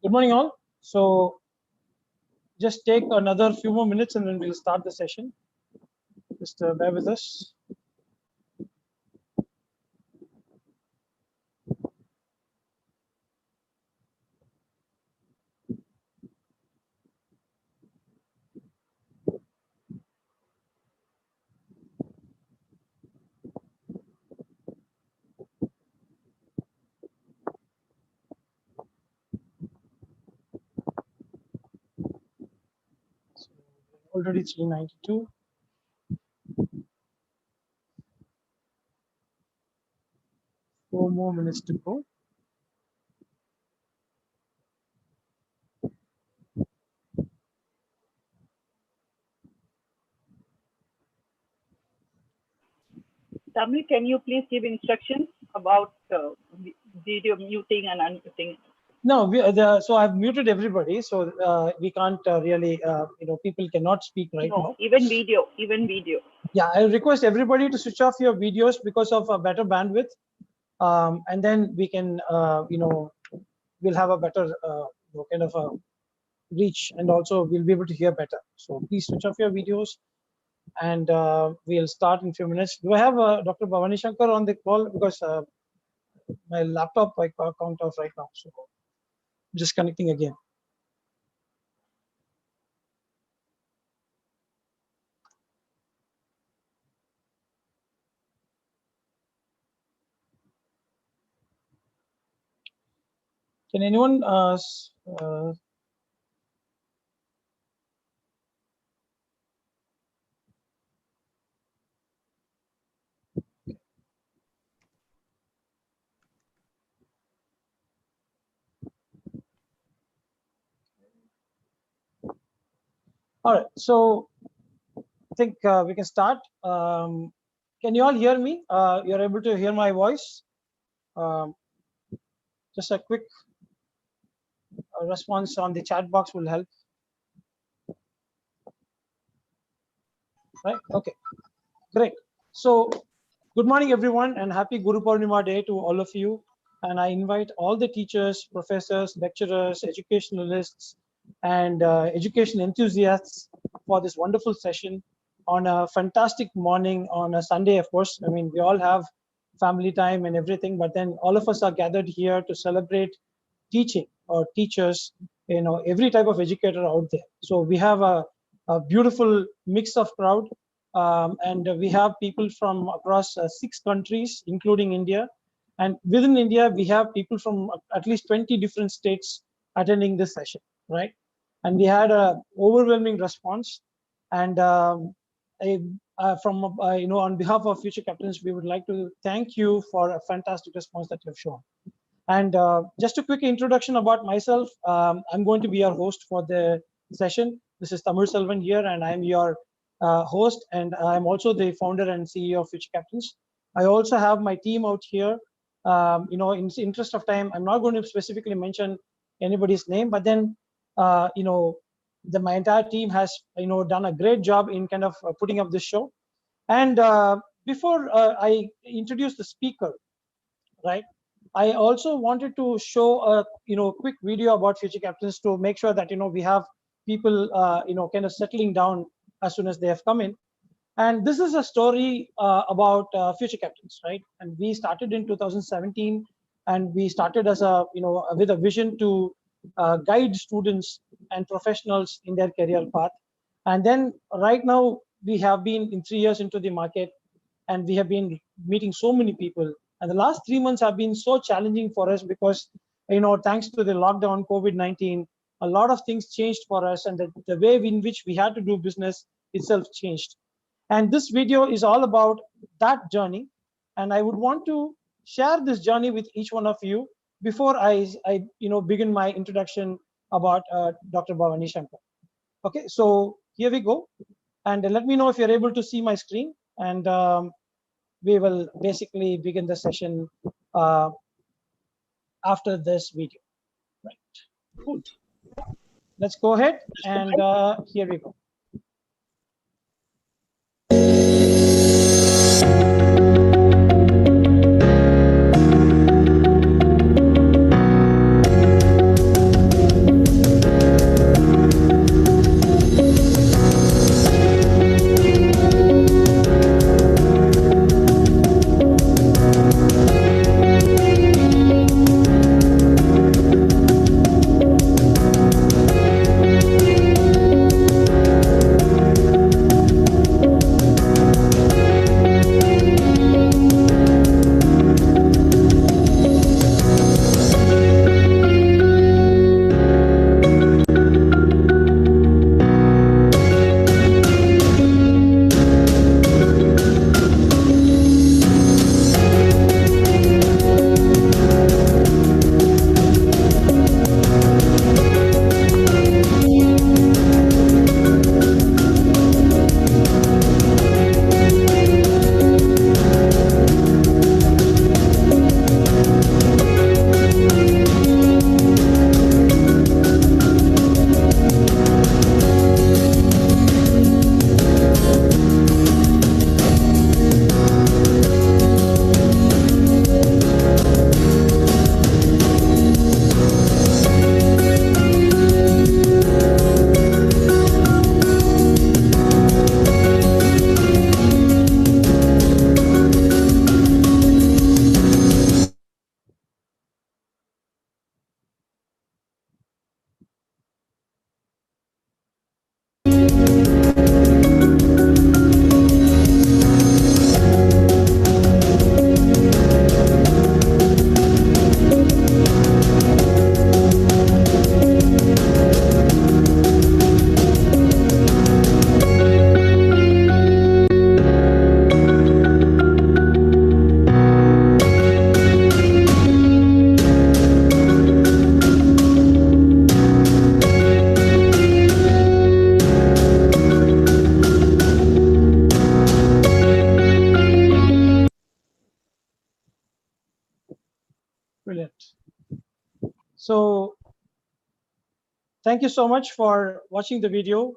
Good morning, all. So just take another few more minutes and then we'll start the session. Just bear with us. So already 392. Four more minutes to go. Tamil, can you please give instructions about video muting and unmuting? No, so I've muted everybody, so we can't really, people cannot speak right now. Even video. Yeah, I request everybody to switch off your videos because of a better bandwidth, and then we can, we'll have a better kind of a reach, and also we'll be able to hear better. So please switch off your videos, and we'll start in a few minutes. Do I have Dr. Bhavani Shankar on the call? Because my laptop I can't off right now, so just connecting again. Can anyone all right, so I think we can start. Can you all hear me? You're able to hear my voice? Just a quick response on the chat box will help. Right? Okay, great. So good morning, everyone, and happy Guru Purnima Day to all of you. And I invite all the teachers, professors, lecturers, educationalists, and education enthusiasts for this wonderful session on a fantastic morning on a Sunday, of course. I mean, we all have family time and everything, but then all of us are gathered here to celebrate teaching or teachers, every type of educator out there. So we have a beautiful mix of crowd, and we have people from across 6 countries, including India. And within India, we have people from at least 20 different states attending this session, right? And we had a overwhelming response. And on behalf of Future Captains, we would like to thank you for a fantastic response that you have shown. And just a quick introduction about myself. I'm going to be your host for the session. This is Tamil Selvan here, and I'm your host, and I'm also the founder and CEO of Future Captains. I also have my team out here. In the interest of time, I'm not going to specifically mention anybody's name, but then, my entire team has, done a great job in kind of putting up this show. And before I introduce the speaker, right, I also wanted to show a quick video about Future Captains to make sure that we have people kind of settling down as soon as they have come in. And this is a story about Future Captains, right? And we started in 2017, and we started as with a vision to guide students and professionals in their career path. And then right now we have been in 3 years into the market, and we have been meeting so many people. And the last 3 months have been so challenging for us because, thanks to the lockdown, COVID-19, a lot of things changed for us, and the way in which we had to do business itself changed. And this video is all about that journey. And I would want to share this journey with each one of you before I begin my introduction about Dr. Bhavani Shankar. Okay, so here we go. And let me know if you're able to see my screen. And we will basically begin the session after this video. Right. Cool. Let's go ahead, and here we go. Brilliant. So thank you so much for watching the video.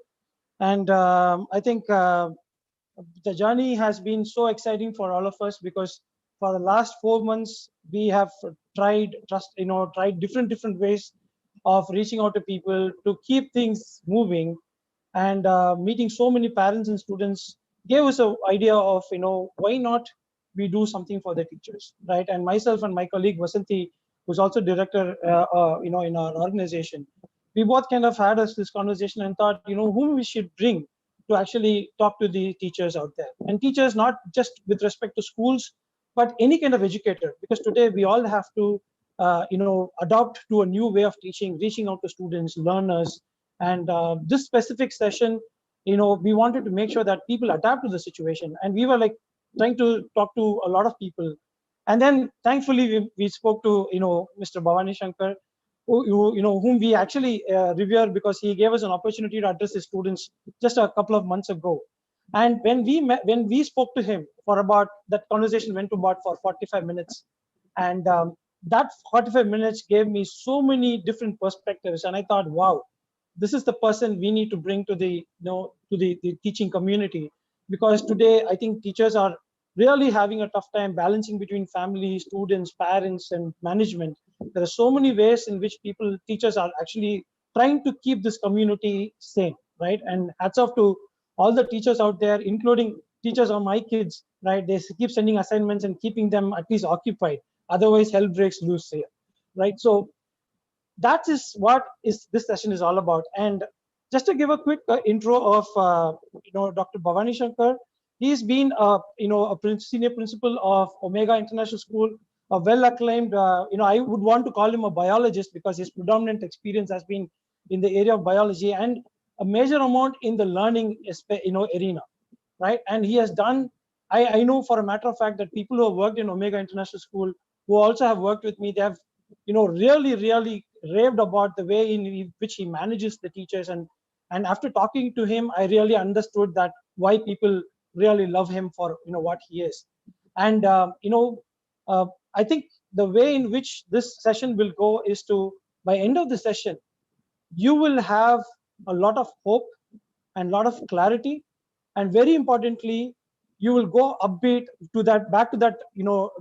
And I think the journey has been so exciting for all of us, because for the last 4 months we have tried different ways of reaching out to people to keep things moving. And meeting so many parents and students gave us an idea of, why not we do something for the teachers, right? And myself and my colleague Vasanti, who's also director in our organization, we both kind of had this conversation and thought, whom we should bring to actually talk to the teachers out there. And teachers, not just with respect to schools, but any kind of educator, because today we all have to adopt to a new way of teaching, reaching out to students, learners. And this specific session, we wanted to make sure that people adapt to the situation. And we were like trying to talk to a lot of people. And then thankfully we spoke to, Mr. Bhavani Shankar, whom we actually revere, because he gave us an opportunity to address his students just a couple of months ago. And when we spoke to him for about, that conversation went about for 45 minutes. And that 45 minutes gave me so many different perspectives. And I thought, wow, this is the person we need to bring to the teaching community. Because today I think teachers are really having a tough time balancing between family, students, parents, and management. There are so many ways in which teachers are actually trying to keep this community sane, right? And hats off to all the teachers out there, including teachers of my kids, right? They keep sending assignments and keeping them at least occupied. Otherwise, hell breaks loose here, right? So that is what this session is all about. And just to give a quick intro of Dr. Bhavani Shankar, he's been senior principal of Omega International School, a well acclaimed. I would want to call him a biologist, because his predominant experience has been in the area of biology, and a major amount in the learning arena, right? And he has done. I know for a matter of fact that people who have worked in Omega International School, who also have worked with me, they have really raved about the way in which he manages the teachers. And after talking to him, I really understood that why people really love him for what he is. And I think the way in which this session will go is to, by end of the session, you will have a lot of hope and a lot of clarity. And very importantly, you will go upbeat to that, back to that,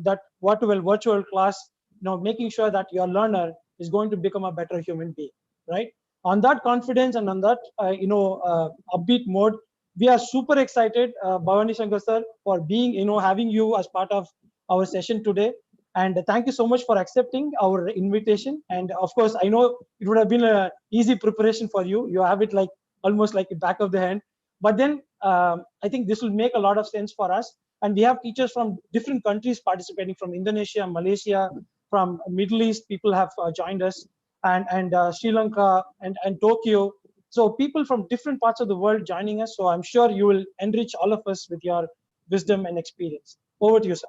that virtual class, making sure that your learner is going to become a better human being, right? On that confidence and on that upbeat mode, we are super excited, Bhavani Shankar sir, for being, having you as part of our session today. And thank you so much for accepting our invitation. And of course, I know it would have been a easy preparation for you. You have it like almost like the back of the hand. But then I think this will make a lot of sense for us. And we have teachers from different countries participating, from Indonesia, Malaysia, from Middle East. People have joined us, and Sri Lanka and Tokyo. So people from different parts of the world joining us. So I'm sure you will enrich all of us with your wisdom and experience. Over to you, sir.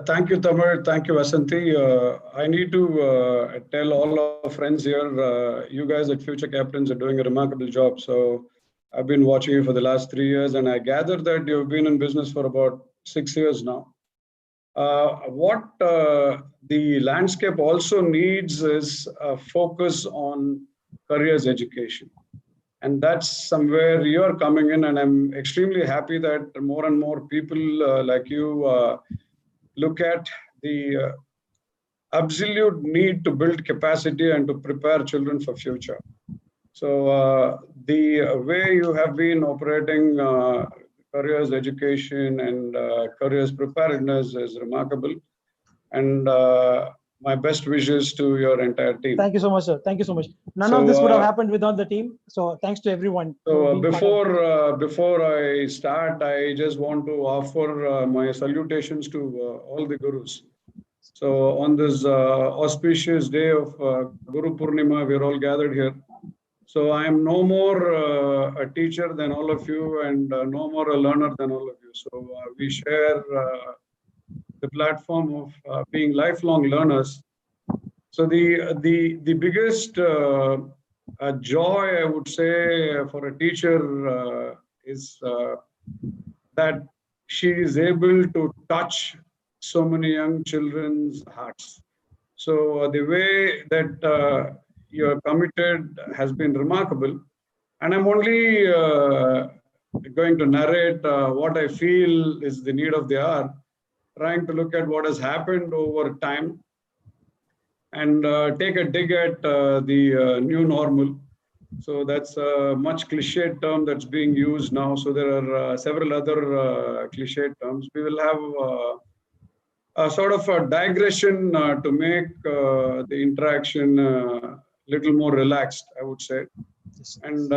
Thank you, Tamar. Thank you, Vasanti. I need to tell all our friends here, you guys at Future Captains are doing a remarkable job. So I've been watching you for the last 3 years, and I gather that you've been in business for about 6 years now. What the landscape also needs is a focus on careers education. And that's somewhere you're coming in, and I'm extremely happy that more and more people like you look at the absolute need to build capacity and to prepare children for future. So the way you have been operating careers education and careers preparedness is remarkable. And my best wishes to your entire team. Thank you so much, sir. Thank you so much. None of this would have happened without the team. So thanks to everyone. So before I start, I just want to offer my salutations to all the gurus. So on this auspicious day of Guru Purnima, we're all gathered here. So I am no more a teacher than all of you, and no more a learner than all of you. So we share the platform of being lifelong learners. So the biggest joy, I would say, for a teacher is that she is able to touch so many young children's hearts. So the way that you're committed has been remarkable. And I'm only going to narrate what I feel is the need of the hour, trying to look at what has happened over time and take a dig at the new normal. So that's a much cliched term that's being used now. So there are several other cliched terms. We will have a sort of a digression to make the interaction a little more relaxed, I would say. And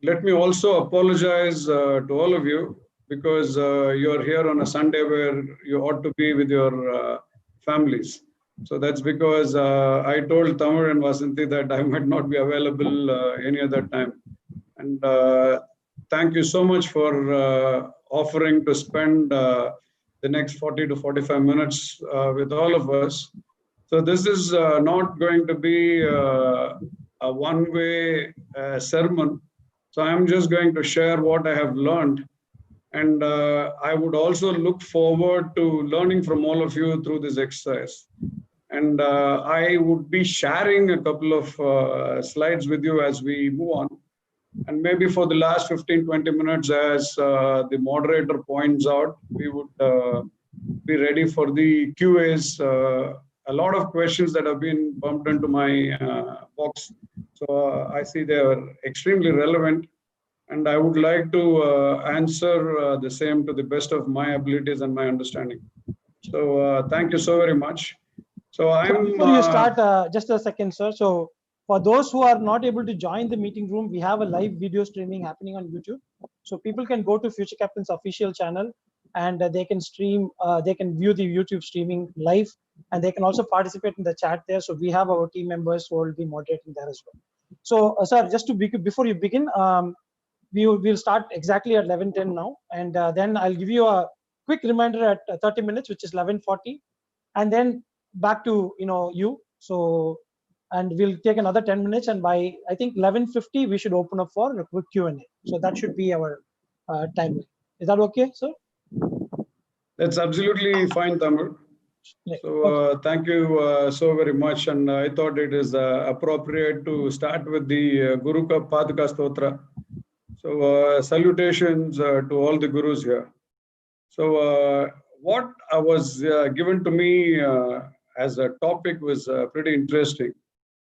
let me also apologize to all of you, because you're here on a Sunday where you ought to be with your families. So that's because I told Tamar and Vasanthi that I might not be available any other time. And thank you so much for offering to spend the next 40 to 45 minutes with all of us. So this is not going to be a one-way sermon. So I'm just going to share what I have learned. And I would also look forward to learning from all of you through this exercise. And I would be sharing a couple of slides with you as we move on. And maybe for the last 15-20 minutes, as the moderator points out, we would be ready for the QAs. A lot of questions that have been bumped into my box. So I see they are extremely relevant. And I would like to answer the same to the best of my abilities and my understanding. So thank you so very much. So before you start, just a second, sir. So for those who are not able to join the meeting room, we have a live video streaming happening on YouTube. So people can go to Future Captain's official channel and they can stream, they can view the YouTube streaming live, and they can also participate in the chat there. So we have our team members who will be moderating there as well. So sir, just to before you begin, we'll start exactly at 11:10 now, and then I'll give you a quick reminder at 30 minutes, which is 11:40, and then back to you. So, and we'll take another 10 minutes, and by I think 11:50 we should open up for a quick Q&A. So that should be our timeline. Is that okay, sir? That's absolutely fine, Tamar. So thank you so very much, and I thought it is appropriate to start with the Guru Ka Padaka Stotra. So salutations to all the gurus here. So what was given to me as a topic was pretty interesting.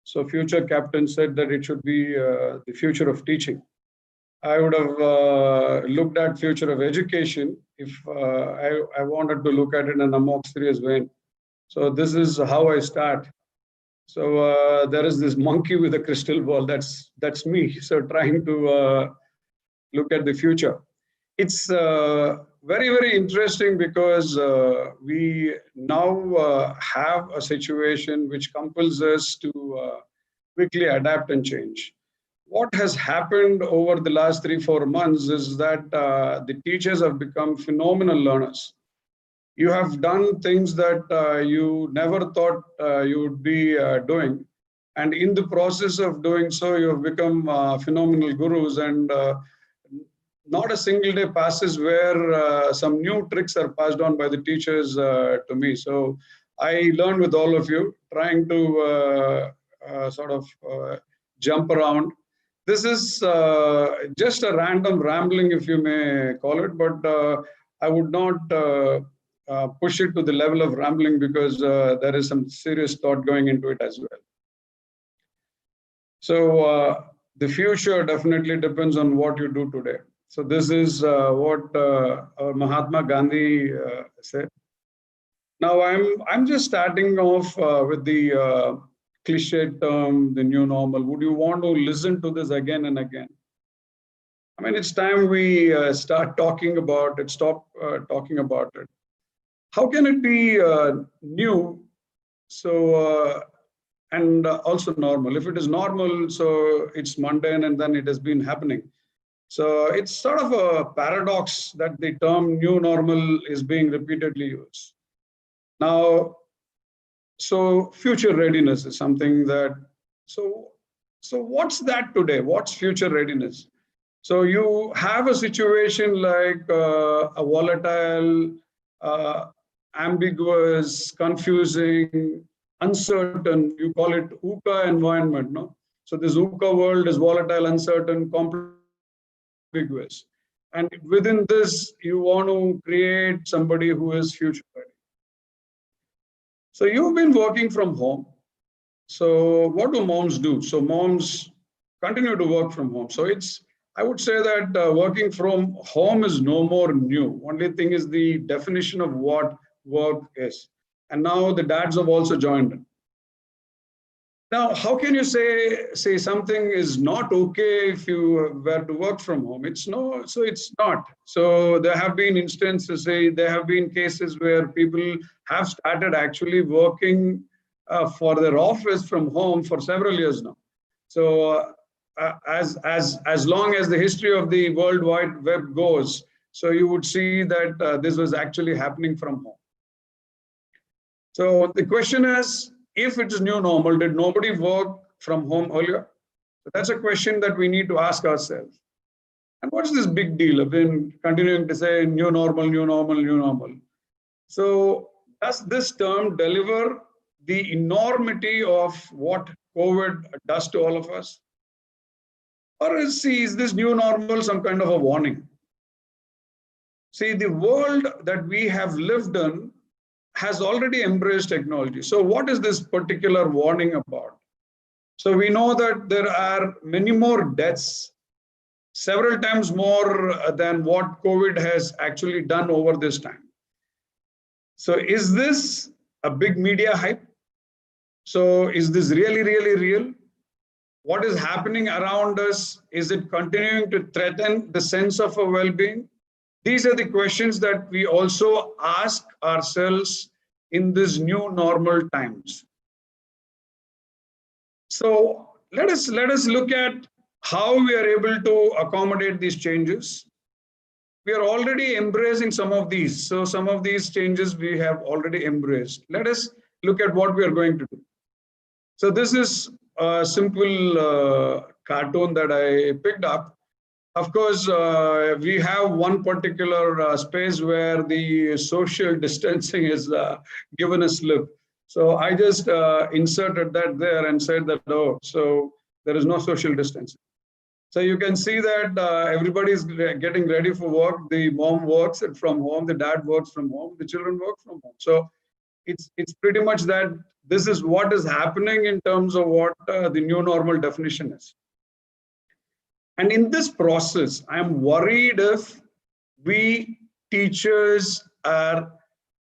So Future Captain said that it should be the future of teaching. I would have looked at future of education if I wanted to look at it in a more serious vein. So this is how I start. So there is this monkey with a crystal ball. That's me. So trying to look at the future. It's very, very interesting because we now have a situation which compels us to quickly adapt and change. What has happened over the last 3-4 months is that the teachers have become phenomenal learners. You have done things that you never thought you would be doing. And in the process of doing so, you have become phenomenal gurus. And not a single day passes where some new tricks are passed on by the teachers to me. So I learn with all of you, trying to sort of jump around. This is just a random rambling, if you may call it, but I would not push it to the level of rambling because there is some serious thought going into it as well. So the future definitely depends on what you do today. So this is what our Mahatma Gandhi said. Now I'm just starting off with the cliche term, the new normal. Would you want to listen to this again and again? I mean, it's time we start talking about it, stop talking about it. How can it be new? So, and also normal. If it is normal, so it's mundane and then it has been happening. So it's sort of a paradox that the term new normal is being repeatedly used. Now, so future readiness is something that, so what's that today? What's future readiness? So you have a situation like a volatile ambiguous, confusing, uncertain. You call it VUCA environment, no? So this VUCA world is volatile, uncertain, complex, ambiguous. And within this, you want to create somebody who is future ready. So you've been working from home. So what do moms do? So moms continue to work from home. So I would say that working from home is no more new. Only thing is the definition of what work is. And now the dads have also joined in. Now, how can you say something is not okay if you were to work from home? It's not. So there have been instances, there have been cases where people have started actually working for their office from home for several years now. So as long as the history of the World Wide Web goes, so you would see that this was actually happening from home. So the question is, if it is new normal, did nobody work from home earlier? So that's a question that we need to ask ourselves. And what's this big deal? I've been continuing to say new normal, new normal, new normal. So does this term deliver the enormity of what COVID does to all of us? Or is this new normal some kind of a warning? See, the world that we have lived in has already embraced technology. So what is this particular warning about? So we know that there are many more deaths, several times more than what COVID has actually done over this time. So is this a big media hype? So is this really, really real? What is happening around us? Is it continuing to threaten the sense of our well-being? These are the questions that we also ask ourselves in these new normal times. So let us look at how we are able to accommodate these changes. We are already embracing some of these. So some of these changes we have already embraced. Let us look at what we are going to do. So this is a simple cartoon that I picked up. Of course, we have one particular space where the social distancing is given a slip. So I just inserted that there and said that, oh, so there is no social distancing. So you can see that everybody is getting ready for work. The mom works from home, the dad works from home, the children work from home. So it's pretty much that this is what is happening in terms of what the new normal definition is. And in this process, I'm worried if we teachers are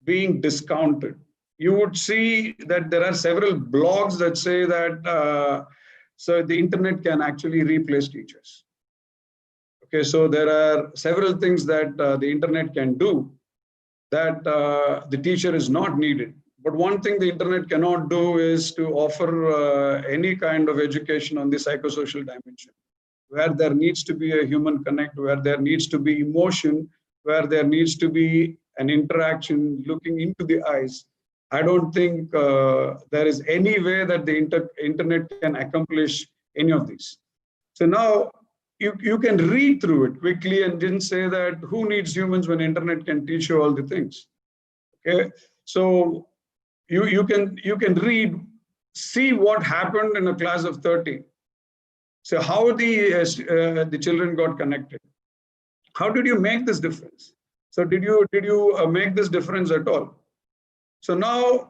being discounted. You would see that there are several blogs that say that so the internet can actually replace teachers. Okay, so there are several things that the internet can do that the teacher is not needed. But one thing the internet cannot do is to offer any kind of education on the psychosocial dimension, where there needs to be a human connect, where there needs to be emotion, where there needs to be an interaction looking into the eyes. I don't think there is any way that the internet can accomplish any of these. So now you can read through it quickly and didn't say that who needs humans when internet can teach you all the things. Okay, so you can read, see what happened in a class of 30. So how the children got connected? How did you make this difference? So did you make this difference at all? So now,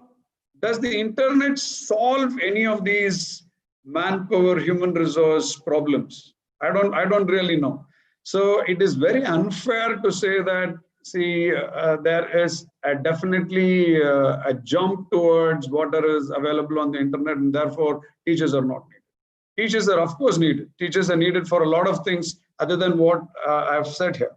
does the internet solve any of these manpower, human resource problems? I don't really know. So it is very unfair to say that. See, there is definitely a jump towards what is available on the internet, and therefore teachers are not needed. Teachers are, of course, needed. Teachers are needed for a lot of things other than what I've said here.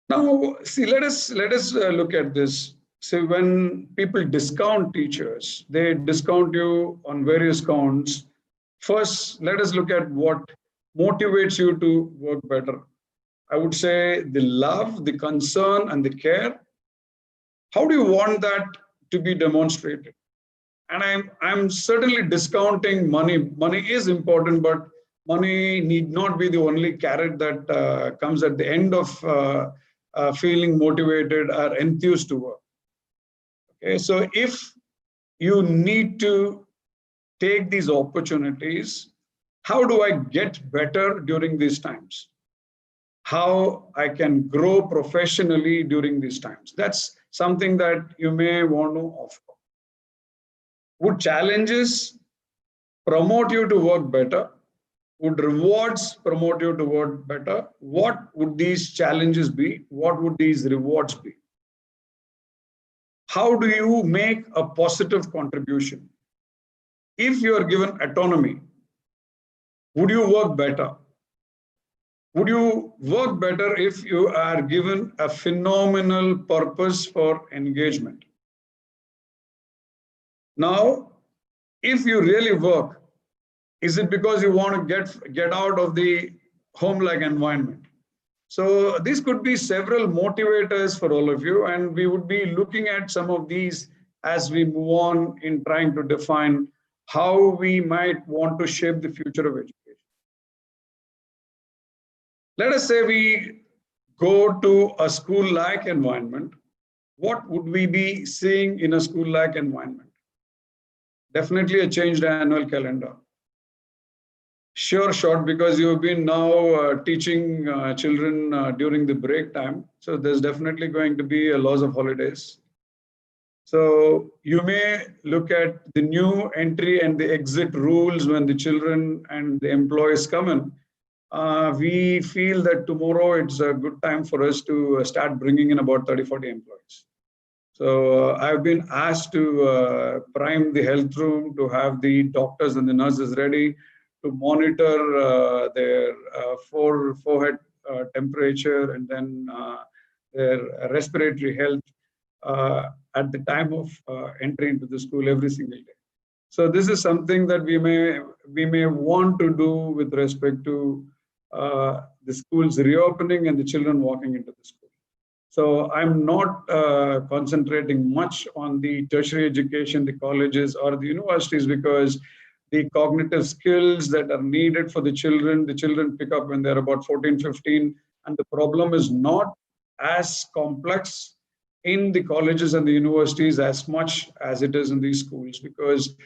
Now, see, let us look at this. So when people discount teachers, they discount you on various counts. First, let us look at what motivates you to work better. I would say the love, the concern, and the care. How do you want that to be demonstrated? And I'm certainly discounting money. Money is important, but money need not be the only carrot that comes at the end of feeling motivated, are enthused to work. Okay, so if you need to take these opportunities, how do I get better during these times? How I can grow professionally during these times? That's something that you may want to offer. Would challenges promote you to work better? Would rewards promote you to work better? What would these challenges be? What would these rewards be? How do you make a positive contribution? If you are given autonomy, would you work better? Would you work better if you are given a phenomenal purpose for engagement? Now, if you really work, is it because you want to get out of the home-like environment? So this could be several motivators for all of you, and we would be looking at some of these as we move on in trying to define how we might want to shape the future of education. Let us say we go to a school-like environment. What would we be seeing in a school-like environment? Definitely a changed annual calendar. Sure, short, because you've been now teaching children during the break time. So there's definitely going to be a loss of holidays. So you may look at the new entry and the exit rules when the children and the employees come in. We feel that tomorrow it's a good time for us to start bringing in about 30-40 employees. So I've been asked to prime the health room, to have the doctors and the nurses ready, to monitor their forehead temperature and then their respiratory health at the time of entry into the school every single day. So this is something that we may want to do with respect to the schools reopening and the children walking into the school. So I'm not concentrating much on the tertiary education, the colleges or the universities, because the cognitive skills that are needed for the children pick up when they're about 14, 15. And the problem is not as complex in the colleges and the universities as much as it is in these schools, because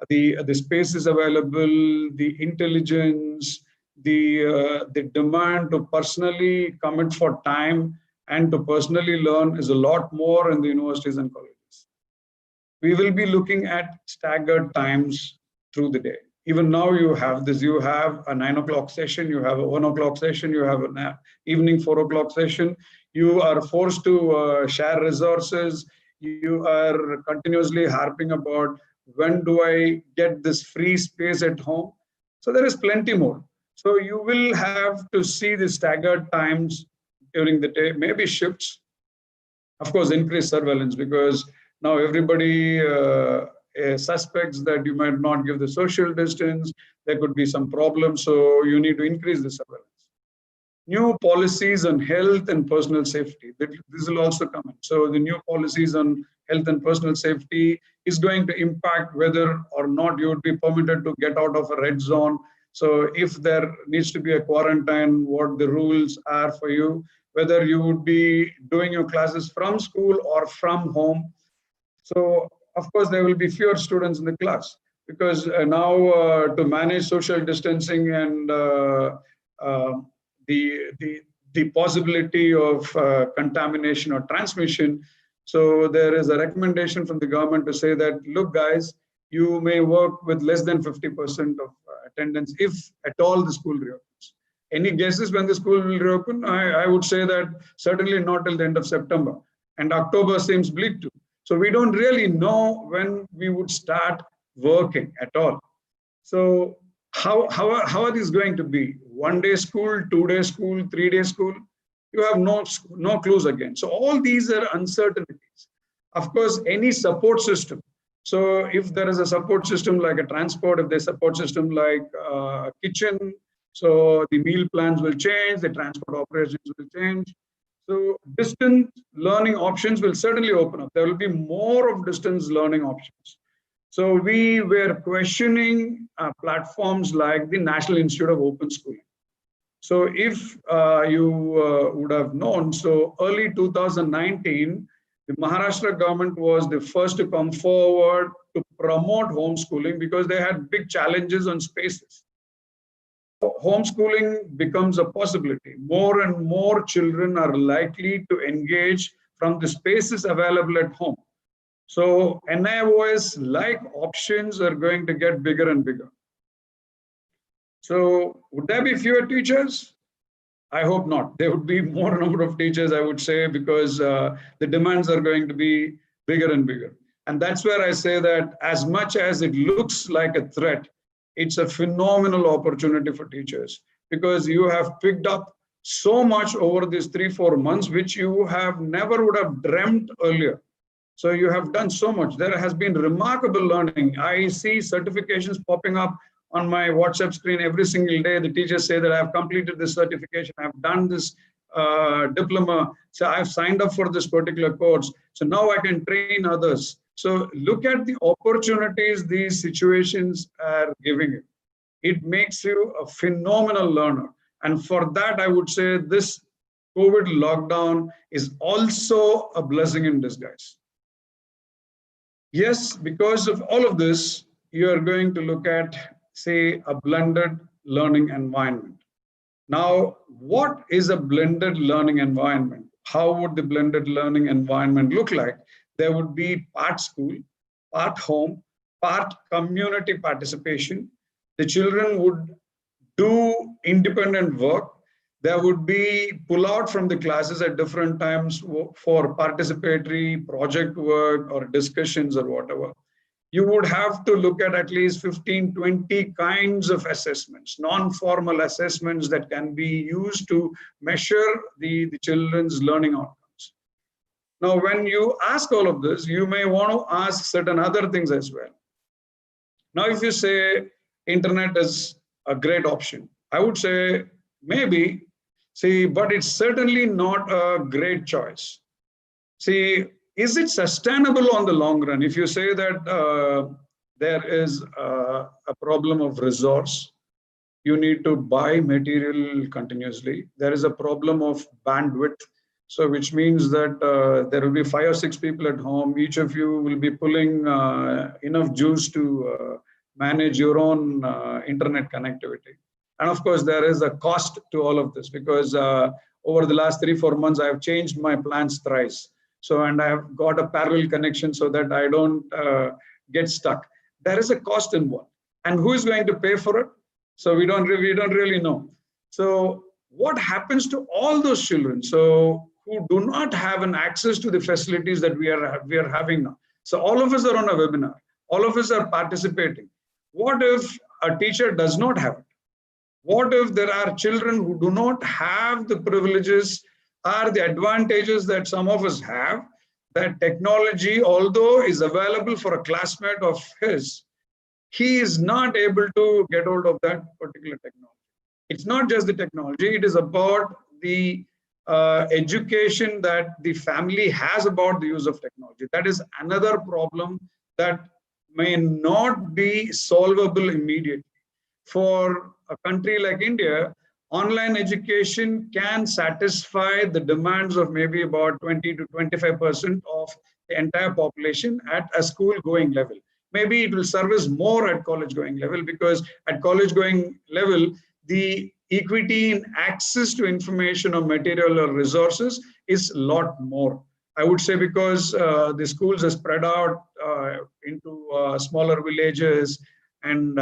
the space is available, the intelligence, the demand to personally commit for time and to personally learn is a lot more in the universities and colleges. We will be looking at staggered times through the day. Even now you have this, you have a 9 o'clock session, you have a 1 o'clock session, you have an evening 4 o'clock session. You are forced to share resources. You are continuously harping about when do I get this free space at home. So there is plenty more. So you will have to see the staggered times during the day, maybe shifts. Of course, increased surveillance, because now everybody suspects that you might not give the social distance. There could be some problems, so you need to increase the surveillance. New policies on health and personal safety. This will also come in. So the new policies on health and personal safety is going to impact whether or not you would be permitted to get out of a red zone. So if there needs to be a quarantine, what the rules are for you, whether you would be doing your classes from school or from home. So of course, there will be fewer students in the class, because now to manage social distancing and the possibility of contamination or transmission. So there is a recommendation from the government to say that, look, guys, you may work with less than 50% of attendance if at all the school reopens. Any guesses when the school will reopen? I would say that certainly not till the end of September. And October seems bleak too. So we don't really know when we would start working at all. So how are these going to be? 1 day school, 2 day school, 3 day school? You have no clues again. So all these are uncertainties. Of course, any support system. So if there is a support system like a transport, if there's a support system like a kitchen, so the meal plans will change, the transport operations will change. So distance learning options will certainly open up. There will be more of distance learning options. So we were questioning platforms like the National Institute of Open Schooling. So if you would have known, so early 2019, the Maharashtra government was the first to come forward to promote homeschooling because they had big challenges on spaces. Homeschooling becomes a possibility. More and more children are likely to engage from the spaces available at home. So NIOS like options are going to get bigger and bigger. So would there be fewer teachers? I hope not. There would be more number of teachers, I would say, because the demands are going to be bigger and bigger. And that's where I say that as much as it looks like a threat, it's a phenomenal opportunity for teachers because you have picked up so much over these 3-4 months, which you have never would have dreamt earlier. So you have done so much. There has been remarkable learning. I see certifications popping up on my WhatsApp screen every single day. The teachers say that I have completed this certification, I've done this diploma, so I've signed up for this particular course. So now I can train others. So look at the opportunities these situations are giving you. It makes you a phenomenal learner. And for that, I would say this COVID lockdown is also a blessing in disguise. Yes, because of all of this, you are going to look at, say, a blended learning environment. Now, what is a blended learning environment? How would the blended learning environment look like? There would be part school, part home, part community participation. The children would do independent work. There would be pull out from the classes at different times for participatory project work or discussions or whatever. You would have to look at least 15, 20 kinds of assessments, non-formal assessments that can be used to measure the children's learning outcomes. Now, when you ask all of this, you may want to ask certain other things as well. Now, if you say internet is a great option, I would say maybe, see, but it's certainly not a great choice. See, is it sustainable on the long run? If you say that there is a problem of resource, you need to buy material continuously. There is a problem of bandwidth. So which means that there will be 5 or 6 people at home. Each of you will be pulling enough juice to manage your own internet connectivity. And of course, there is a cost to all of this because over the last 3-4 months, I have changed my plans thrice. So, and I have got a parallel connection so that I don't get stuck. There is a cost involved. And who is going to pay for it? So we don't really know. So what happens to all those children so who do not have an access to the facilities that we are having now? So all of us are on a webinar. All of us are participating. What if a teacher does not have it? What if there are children who do not have the privileges or the advantages that some of us have, that technology, although is available for a classmate of his, he is not able to get hold of that particular technology. It's not just the technology, it is about the education that the family has about the use of technology. That is another problem that may not be solvable immediately. For a country like India, online education can satisfy the demands of maybe about 20 to 25% of the entire population at a school going level. Maybe it will service more at college going level because at college going level, the equity in access to information or material or resources is a lot more. I would say because the schools are spread out into smaller villages and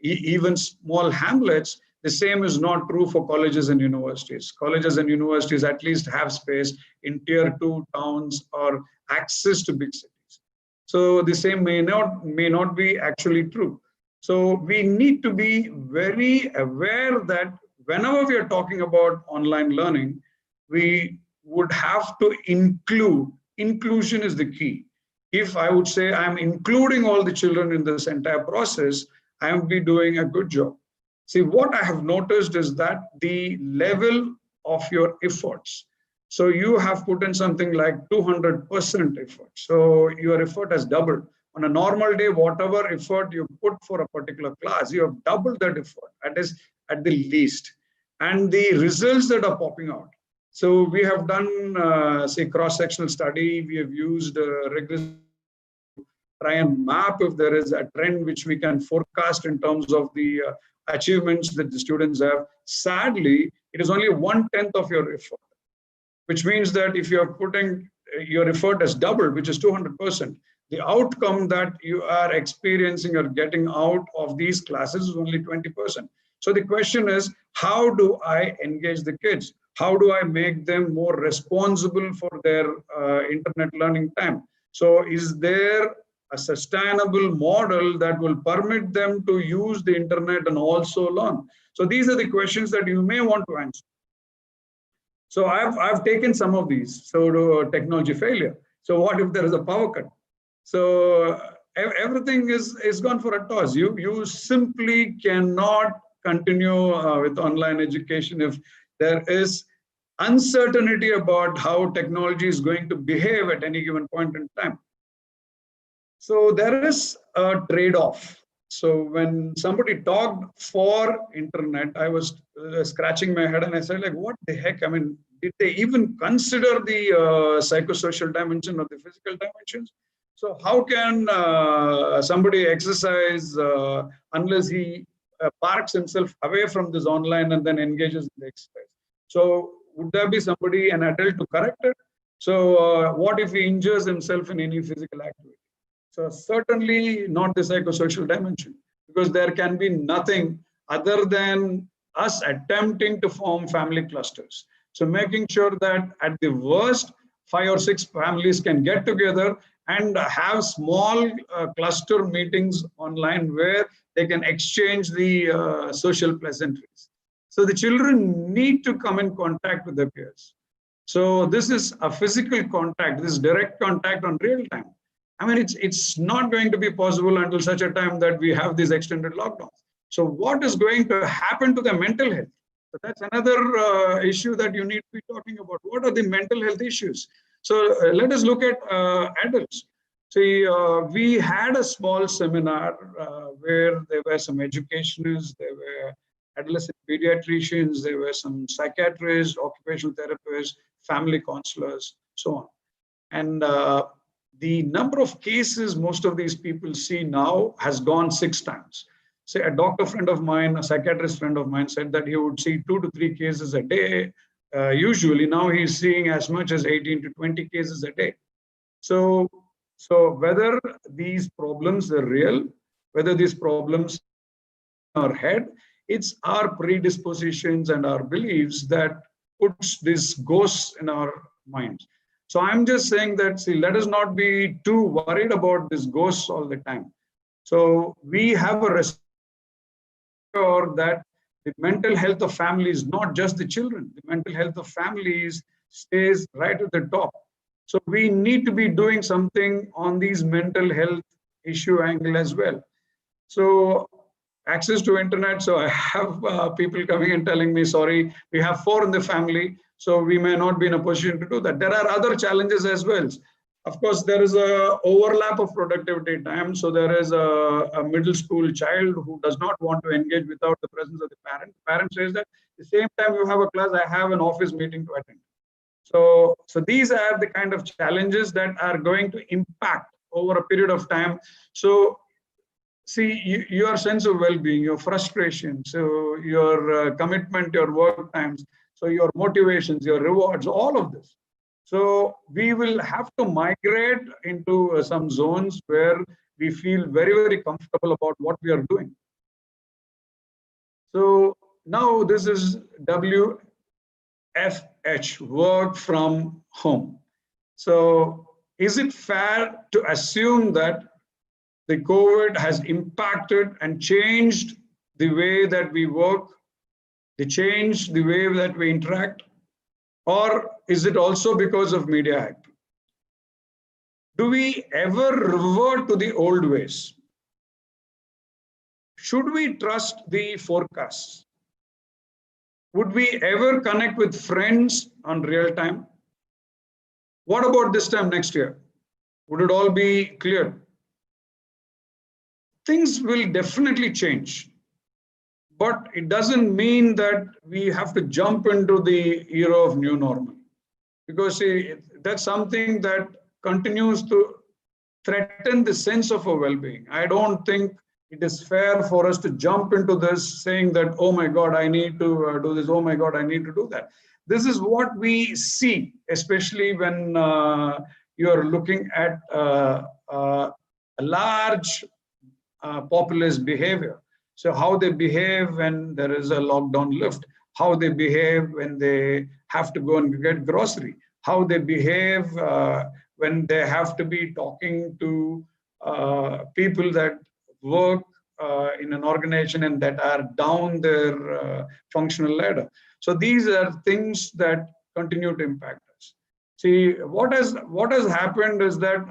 even small hamlets. The same is not true for colleges and universities. Colleges and universities at least have space in tier 2 towns or access to big cities. So the same may not be actually true. So we need to be very aware that whenever we are talking about online learning, we would have to inclusion is the key. If I would say I'm including all the children in this entire process, I am be doing a good job. See, what I have noticed is that the level of your efforts. So you have put in something like 200% effort. So your effort has doubled. On a normal day, whatever effort you put for a particular class, you have doubled that effort. That is at the least. and the results that are popping out. So we have done, say, cross-sectional study. We have used rigorous try and map if there is a trend which we can forecast in terms of the achievements that the students have. Sadly, it is only 1/10 of your effort, which means that if you are putting your effort as doubled, which is 200%, the outcome that you are experiencing or getting out of these classes is only 20%. So the question is, how do I engage the kids? How do I make them more responsible for their internet learning time? So is there a sustainable model that will permit them to use the internet and also learn? So these are the questions that you may want to answer. So I've taken some of these. So to technology failure. So what if there is a power cut? So everything is gone for a toss. You simply cannot continue with online education if there is uncertainty about how technology is going to behave at any given point in time. So there is a trade-off. So when somebody talked for internet, I was scratching my head and I said, like, what the heck? I mean, did they even consider the psychosocial dimension or the physical dimensions? So how can somebody exercise unless he parks himself away from this online and then engages in the exercise? So would there be somebody, an adult, to correct it? So what if he injures himself in any physical activity? So certainly not the psychosocial dimension, because there can be nothing other than us attempting to form family clusters. So making sure that at the worst, 5 or 6 families can get together and have small cluster meetings online where they can exchange the social pleasantries. So the children need to come in contact with their peers. So this is a physical contact, this direct contact on real time. I mean, it's not going to be possible until such a time that we have these extended lockdowns. So what is going to happen to their mental health? So that's another issue that you need to be talking about. What are the mental health issues? So let us look at adults. See, we had a small seminar where there were some educationists, there were adolescent pediatricians, there were some psychiatrists, occupational therapists, family counselors, so on. And the number of cases most of these people see now has gone 6 times. Say a doctor friend of mine, a psychiatrist friend of mine said that he would see 2 to 3 cases a day. Usually now he's seeing as much as 18 to 20 cases a day. So whether these problems are real, whether these problems are in our head, it's our predispositions and our beliefs that puts this ghosts in our minds. So I'm just saying that, see, let us not be too worried about this ghosts all the time. So we have a responsibility that the mental health of families, not just the children, the mental health of families stays right at the top. So we need to be doing something on these mental health issue angle as well. So access to internet. So I have people coming and telling me, sorry, we have 4 in the family, so we may not be in a position to do that. There are other challenges as well. Of course, there is a overlap of productivity time. So there is a middle school child who does not want to engage without the presence of the parent. The parent says that the same time you have a class, I have an office meeting to attend. So these are the kind of challenges that are going to impact over a period of time. So see, your sense of well-being, your frustration, so your commitment, your work times, so your motivations, your rewards, all of this. So we will have to migrate into some zones where we feel very, very comfortable about what we are doing. So now this is WFH, work from home. So is it fair to assume that the COVID has impacted and changed the way that we work, changed the way that we interact? Or is it also because of media hype? Do we ever revert to the old ways? Should we trust the forecasts? Would we ever connect with friends on real time? What about this time next year? Would it all be clear? Things will definitely change. but it doesn't mean that we have to jump into the era of new normal, because see, that's something that continues to threaten the sense of our well-being. I don't think it is fair for us to jump into this saying that, oh my God, I need to do this. Oh my God, I need to do that. This is what we see, especially when you are looking at a large populist behavior. So how they behave when there is a lockdown lift, how they behave when they have to go and get grocery, how they behave when they have to be talking to people that work in an organization and that are down their functional ladder. So these are things that continue to impact us. See, what has happened is that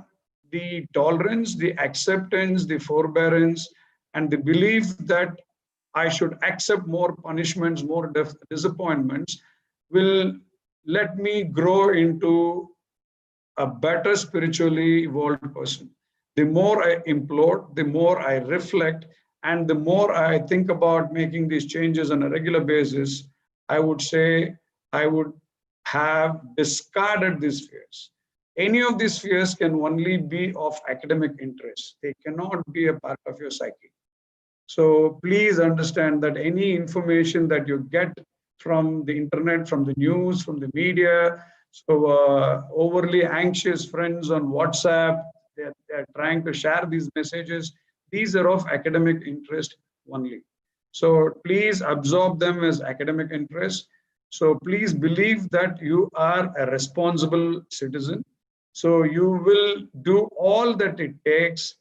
the tolerance, the acceptance, the forbearance, and the belief that I should accept more punishments, more disappointments, will let me grow into a better spiritually evolved person. The more I implore, the more I reflect, and the more I think about making these changes on a regular basis, I would say I would have discarded these fears. Any of these fears can only be of academic interest. They cannot be a part of your psyche. So please understand that any information that you get from the internet, from the news, from the media, so overly anxious friends on WhatsApp, they're trying to share these messages. These are of academic interest only. So please absorb them as academic interest. So please believe that you are a responsible citizen. So you will do all that it takes,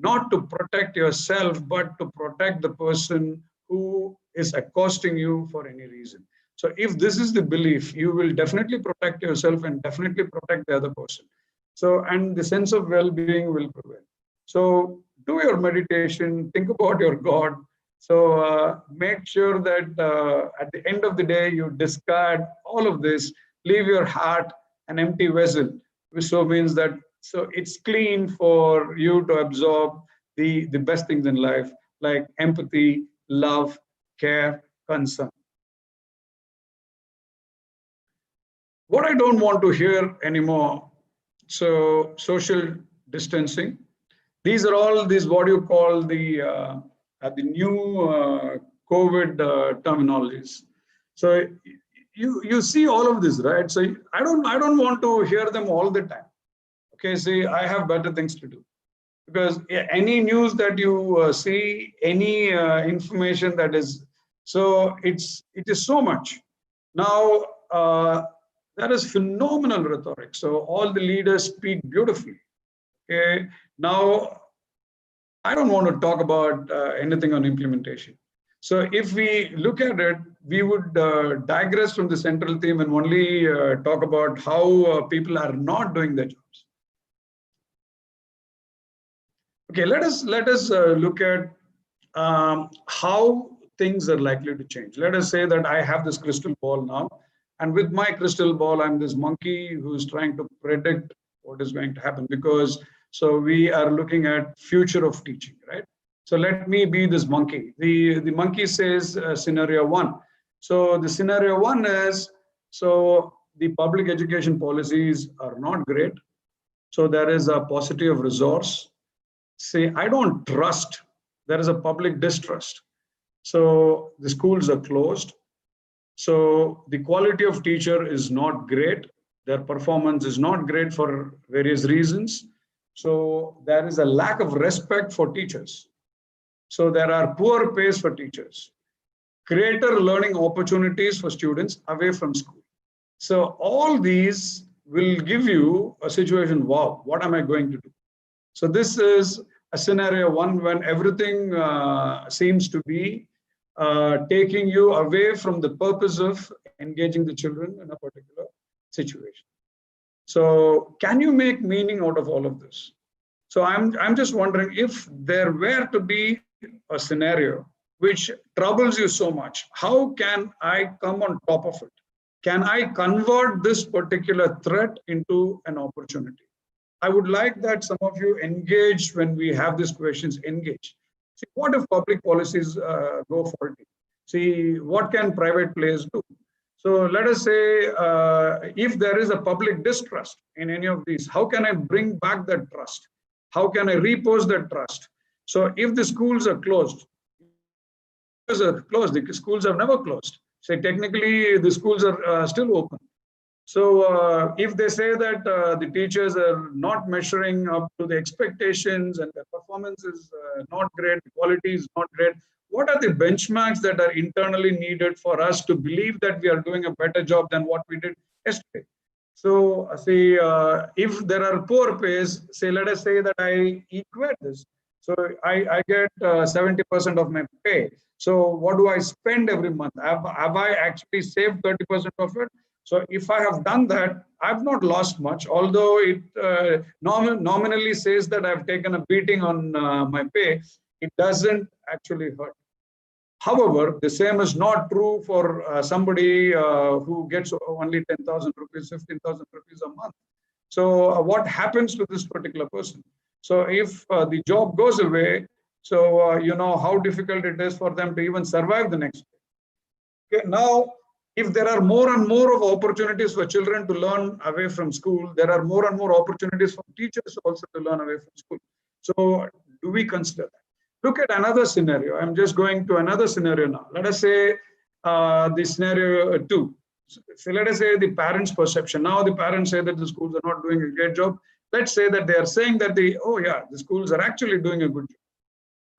not to protect yourself, but to protect the person who is accosting you for any reason. So if this is the belief, you will definitely protect yourself and definitely protect the other person. So, and the sense of well-being will prevail. So do your meditation, think about your God. So make sure that at the end of the day, you discard all of this, leave your heart an empty vessel, which so means that so it's clean for you to absorb the best things in life, like empathy, love, care, concern. What I don't want to hear anymore, so social distancing. These are all these what you call the new COVID terminologies. So you see all of this, right? So I don't want to hear them all the time. Okay, see, I have better things to do, because any news that you see, any information that is, so it is so much. Now that is phenomenal rhetoric. So all the leaders speak beautifully. Okay, now I don't want to talk about anything on implementation. So if we look at it, we would digress from the central theme and only talk about how people are not doing their jobs. Okay, let us look at how things are likely to change. Let us say that I have this crystal ball now, and with my crystal ball, I'm this monkey who's trying to predict what is going to happen, because so we are looking at future of teaching, right? So let me be this monkey. The monkey says scenario one. So the scenario one is, so the public education policies are not great. So there is a paucity of resource. Say, I don't trust. There is a public distrust. So the schools are closed. So the quality of teacher is not great. Their performance is not great for various reasons. So there is a lack of respect for teachers. So there are poor pays for teachers, greater learning opportunities for students away from school. So all these will give you a situation, wow, what am I going to do? So this is a scenario one when everything seems to be taking you away from the purpose of engaging the children in a particular situation. So can you make meaning out of all of this? So I'm just wondering, if there were to be a scenario which troubles you so much, how can I come on top of it? Can I convert this particular threat into an opportunity? I would like that some of you engage when we have these questions, engage. See, what if public policies go faulty? See, what can private players do? So let us say, if there is a public distrust in any of these, how can I bring back that trust? How can I repose that trust? So if the schools are closed, the schools have never closed. So technically, the schools are still open. So if they say that the teachers are not measuring up to the expectations and the performance is not great, the quality is not great, what are the benchmarks that are internally needed for us to believe that we are doing a better job than what we did yesterday? So say if there are poor pays, say let us say that I equate this. So I get 70% of my pay. So what do I spend every month? Have I actually saved 30% of it? So if I have done that, I've not lost much, although it nominally says that I've taken a beating on my pay. It doesn't actually hurt. However, the same is not true for somebody who gets only 10,000 rupees, 15,000 rupees a month. So what happens to this particular person? So if the job goes away, so you know how difficult it is for them to even survive the next day. Okay, now, if there are more and more of opportunities for children to learn away from school, there are more and more opportunities for teachers also to learn away from school. So do we consider that? Look at another scenario. I'm just going to another scenario now. Let us say the scenario 2. So let us say the parents' perception. Now the parents say that the schools are not doing a great job. Let's say that they are saying that the schools are actually doing a good job.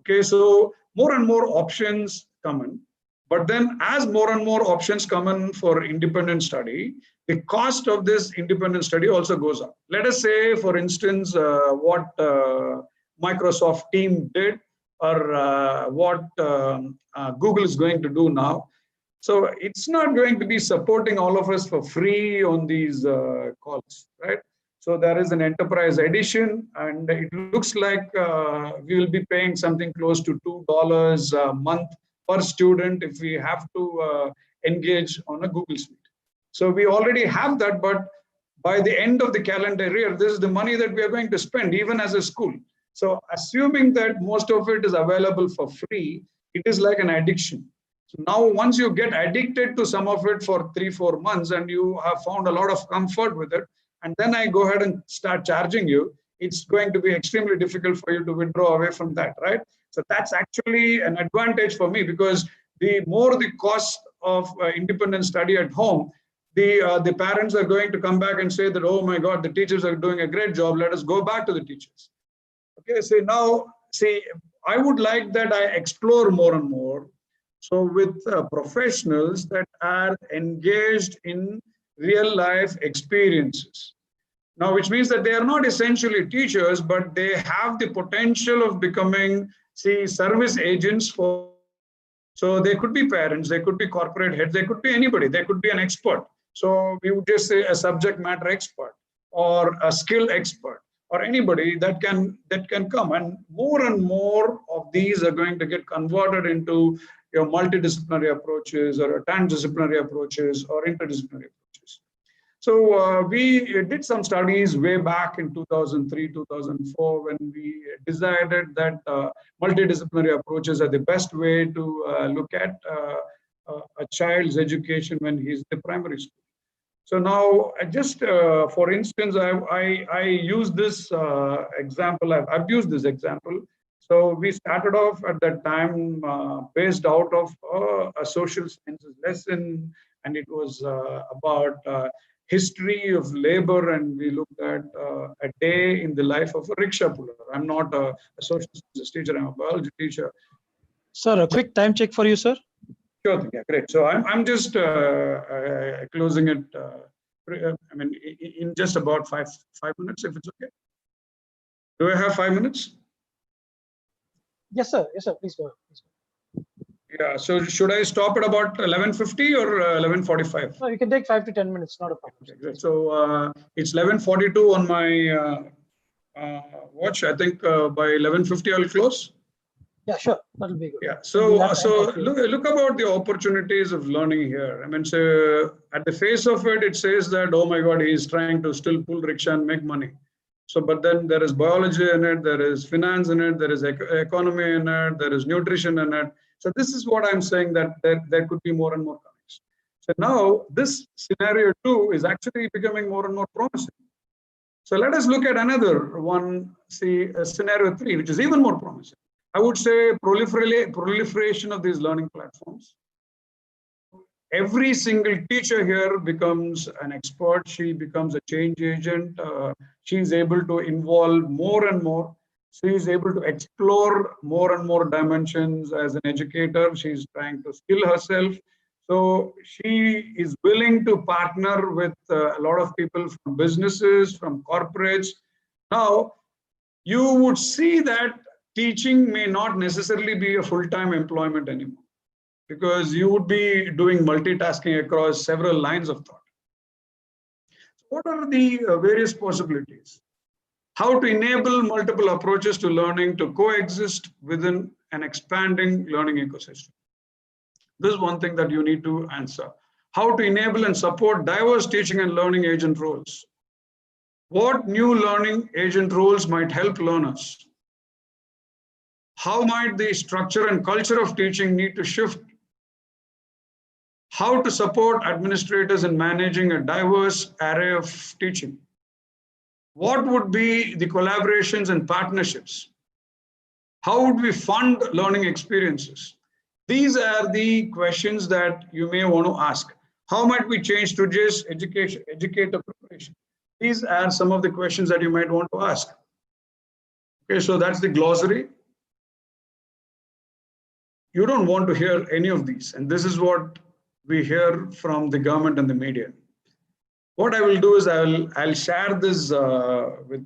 Okay, so more and more options come in. But then as more and more options come in for independent study, the cost of this independent study also goes up. Let us say, for instance, what Microsoft Team did, or what Google is going to do now. So it's not going to be supporting all of us for free on these calls, right? So there is an enterprise edition, and it looks like we will be paying something close to $2 a month per student if we have to engage on a Google Suite. So we already have that, but by the end of the calendar year, this is the money that we are going to spend even as a school. So assuming that most of it is available for free, it is like an addiction. So now once you get addicted to some of it for 3-4 months and you have found a lot of comfort with it, and then I go ahead and start charging you, it's going to be extremely difficult for you to withdraw away from that, right? So that's actually an advantage for me, because the more the cost of independent study at home, the parents are going to come back and say that, oh my God, the teachers are doing a great job, let us go back to the teachers. Okay, so now, see, I would like that I explore more and more. So with professionals that are engaged in real life experiences. Now, which means that they are not essentially teachers, but they have the potential of becoming, see, service agents for, so they could be parents, they could be corporate heads, they could be anybody, they could be an expert. So we would just say a subject matter expert or a skill expert, or anybody that can come, and more of these are going to get converted into your multidisciplinary approaches or transdisciplinary approaches or interdisciplinary approaches. So we did some studies way back in 2003, 2004, when we decided that multidisciplinary approaches are the best way to look at a child's education when he's in the primary school. So now, just for instance, I use this example. I've used this example. So we started off at that time based out of a social sciences lesson, and it was about history of labor, and we looked at a day in the life of a rickshaw puller. I'm not a social sciences teacher; I'm a biology teacher. Sir, a quick time check for you, sir. Sure thing. Yeah, great. So I'm just closing it. I mean, in just about five minutes, if it's okay. Do I have 5 minutes? Yes, sir. Yes, sir. Please go ahead. Please go ahead. Yeah. So should I stop at about 11:50 or 11:45? No, you can take 5 to 10 minutes. Not a problem. Okay, great. So it's 11:42 on my watch. I think by 11:50 I'll close. Yeah, sure. That'll be good. Yeah. So look about the opportunities of learning here. I mean, so at the face of it, it says that, oh my God, he's trying to still pull rickshaw and make money. So, but then there is biology in it, there is finance in it, there is economy in it, there is nutrition in it. So this is what I'm saying, that there could be more and more connects. So now this scenario 2 is actually becoming more and more promising. So let us look at another one, see scenario 3, which is even more promising. I would say proliferation of these learning platforms. Every single teacher here becomes an expert. She becomes a change agent. She is able to involve more and more. She is able to explore more and more dimensions as an educator. She is trying to skill herself. So she is willing to partner with a lot of people from businesses, from corporates. Now, you would see that teaching may not necessarily be a full-time employment anymore, because you would be doing multitasking across several lines of thought. What are the various possibilities? How to enable multiple approaches to learning to coexist within an expanding learning ecosystem? This is one thing that you need to answer. How to enable and support diverse teaching and learning agent roles? What new learning agent roles might help learners? How might the structure and culture of teaching need to shift? How to support administrators in managing a diverse array of teaching? What would be the collaborations and partnerships? How would we fund learning experiences? These are the questions that you may want to ask. How might we change today's educator preparation? These are some of the questions that you might want to ask. Okay, so that's the glossary. You don't want to hear any of these, and this is what we hear from the government and the media. What I will do is I'll share this with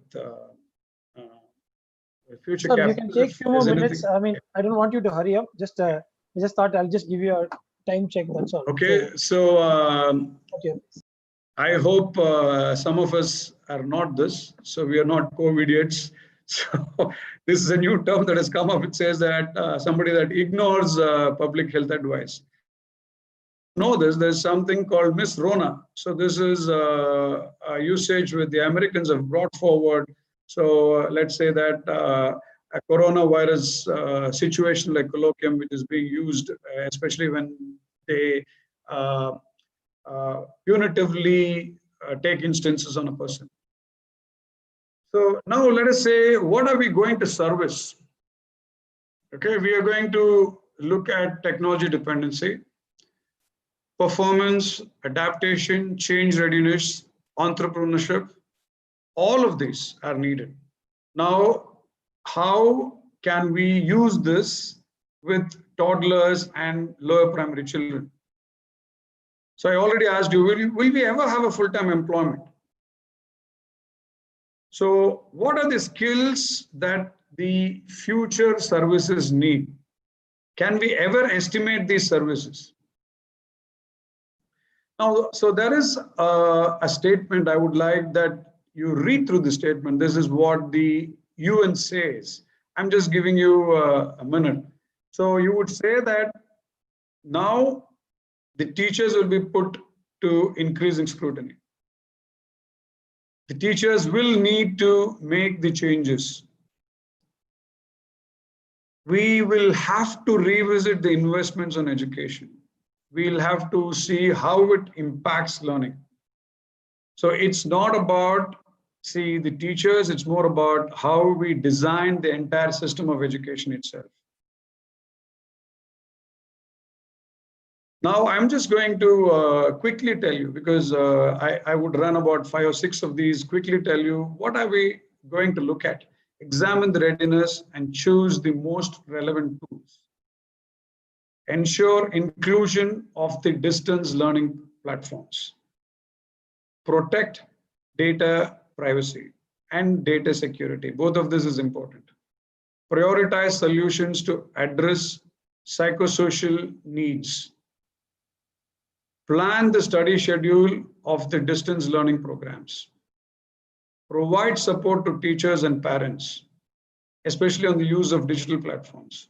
future. Sir, you can take a few more minutes. I mean, I don't want you to hurry up. I just thought I'll just give you a time check. That's all. Okay, so okay. I hope some of us are not this. So we are not COVID-idiots. So this is a new term that has come up. It says that somebody that ignores public health advice. Know this, there's something called Miss Rona. So this is a usage with the Americans have brought forward. So let's say that a coronavirus situation like colloquium, which is being used, especially when they punitively take instances on a person. So now let us say, what are we going to service? Okay, we are going to look at technology dependency, performance, adaptation, change readiness, entrepreneurship. All of these are needed. Now, how can we use this with toddlers and lower primary children? So I already asked you, will we ever have a full-time employment? So what are the skills that the future services need? Can we ever estimate these services? Now, so there is a statement I would like that you read through the statement. This is what the UN says. I'm just giving you a minute. So you would say that now the teachers will be put to increasing scrutiny. The teachers will need to make the changes. We will have to revisit the investments on education. We'll have to see how it impacts learning. So it's not about, see, the teachers, it's more about how we design the entire system of education itself. Now, I'm just going to quickly tell you, because I would run about 5 or 6 of these, quickly tell you what are we going to look at. Examine the readiness and choose the most relevant tools. Ensure inclusion of the distance learning platforms. Protect data privacy and data security. Both of this is important. Prioritize solutions to address psychosocial needs. Plan the study schedule of the distance learning programs. Provide support to teachers and parents, especially on the use of digital platforms.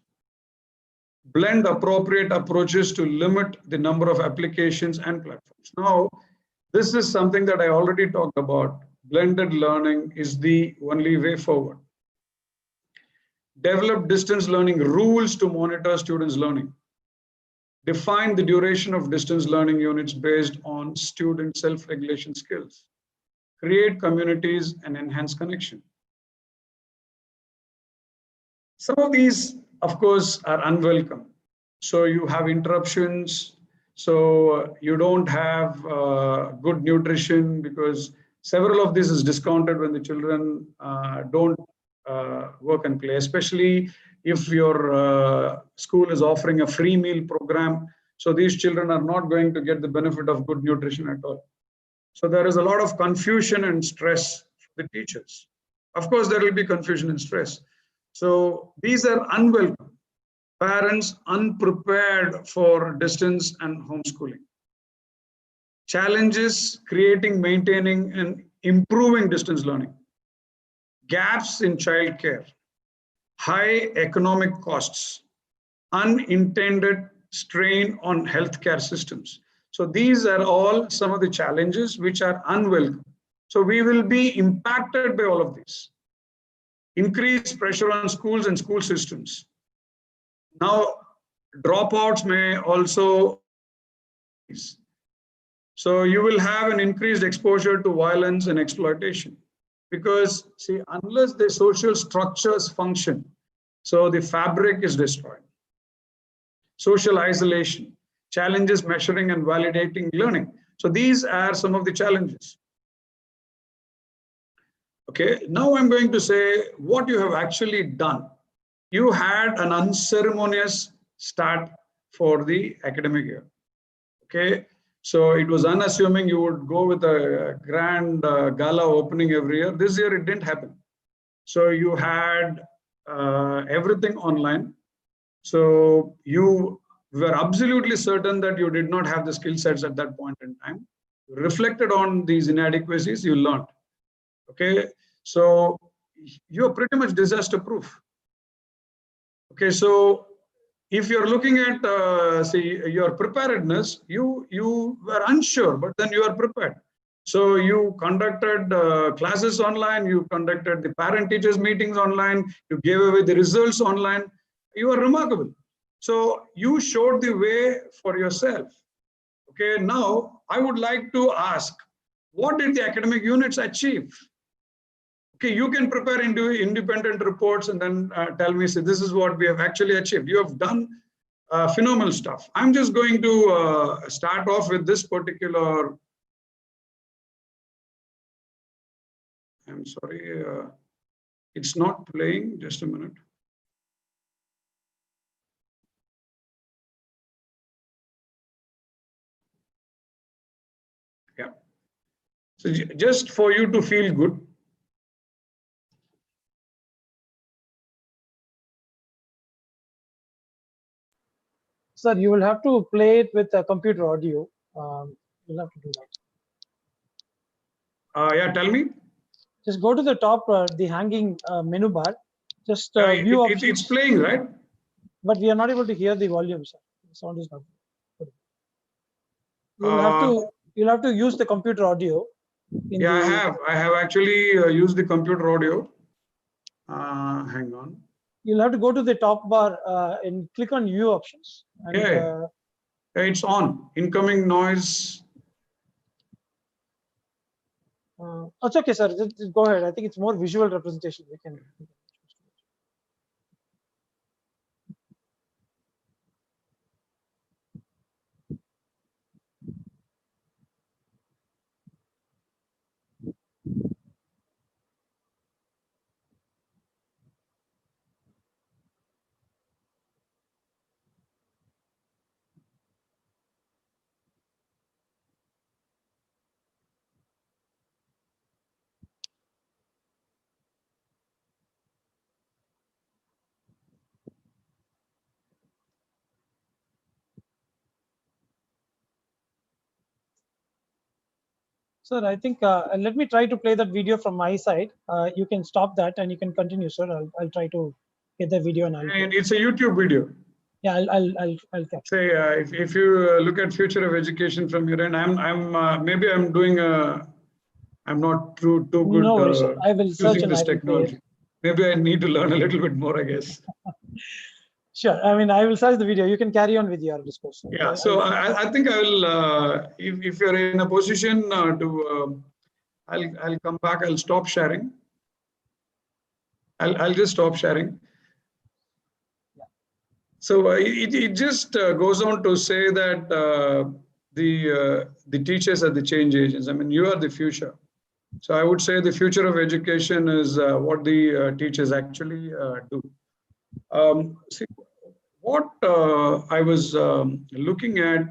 Blend appropriate approaches to limit the number of applications and platforms. Now, this is something that I already talked about. Blended learning is the only way forward. Develop distance learning rules to monitor students' learning. Define the duration of distance learning units based on student self-regulation skills. Create communities and enhance connection. Some of these, of course, are unwelcome. So you have interruptions. So you don't have good nutrition, because several of this is discounted when the children don't work and play, especially if your school is offering a free meal program. So these children are not going to get the benefit of good nutrition at all. So there is a lot of confusion and stress for the teachers. Of course, there will be confusion and stress. So these are unwelcome. Parents unprepared for distance and homeschooling. Challenges: creating, maintaining, and improving distance learning. Gaps in childcare. High economic costs. Unintended strain on healthcare systems. So these are all some of the challenges which are unwelcome. So we will be impacted by all of these. Increased pressure on schools and school systems. Now, dropouts may also. So you will have an increased exposure to violence and exploitation, because see, unless the social structures function, so the fabric is destroyed. Social isolation, challenges measuring and validating learning. So these are some of the challenges. Okay, now I'm going to say what you have actually done. You had an unceremonious start for the academic year. Okay, so it was unassuming you would go with a grand gala opening every year. This year it didn't happen. So you had everything online. So you were absolutely certain that you did not have the skill sets at that point in time. You reflected on these inadequacies, you learned. Okay, so you're pretty much disaster proof. Okay, so if you're looking at see your preparedness, you were unsure, but then you are prepared. So you conducted classes online, you conducted the parent-teachers meetings online, you gave away the results online. You are remarkable. So you showed the way for yourself. Okay, now I would like to ask, what did the academic units achieve? Okay, you can prepare into independent reports and then tell me, say, this is what we have actually achieved. You have done phenomenal stuff. I'm just going to start off with this particular. I'm sorry, it's not playing. Just a minute. Yeah. So just for you to feel good. Sir, you will have to play it with a computer audio. You'll have to do that. Yeah, tell me. Just go to the top, the hanging menu bar. Just view options. It's playing, right? But we are not able to hear the volume, sir. The sound is not good. You'll have to use the computer audio. Yeah, I have actually used the computer audio. Hang on. You'll have to go to the top bar and click on view options. And, yeah, it's on. Incoming noise. It's okay, sir. Just go ahead. I think it's more visual representation. We can. Sir, I think let me try to play that video from my side. You can stop that and you can continue, sir. I'll try to get the video and it's a YouTube video. Yeah, I'll capture. Say if you look at future of education from here, and maybe I'm doing I'm not too good. No worries, sir. I will search using and this I will technology. maybe I need to learn a little bit more, I guess. Sure. I mean, I will search the video. You can carry on with your discourse. Yeah. So I think I will, if you're in a position I'll come back. I'll stop sharing. I'll just stop sharing. So it just goes on to say that the teachers are the change agents. I mean, you are the future. So I would say the future of education is what the teachers actually do. See, what I was looking at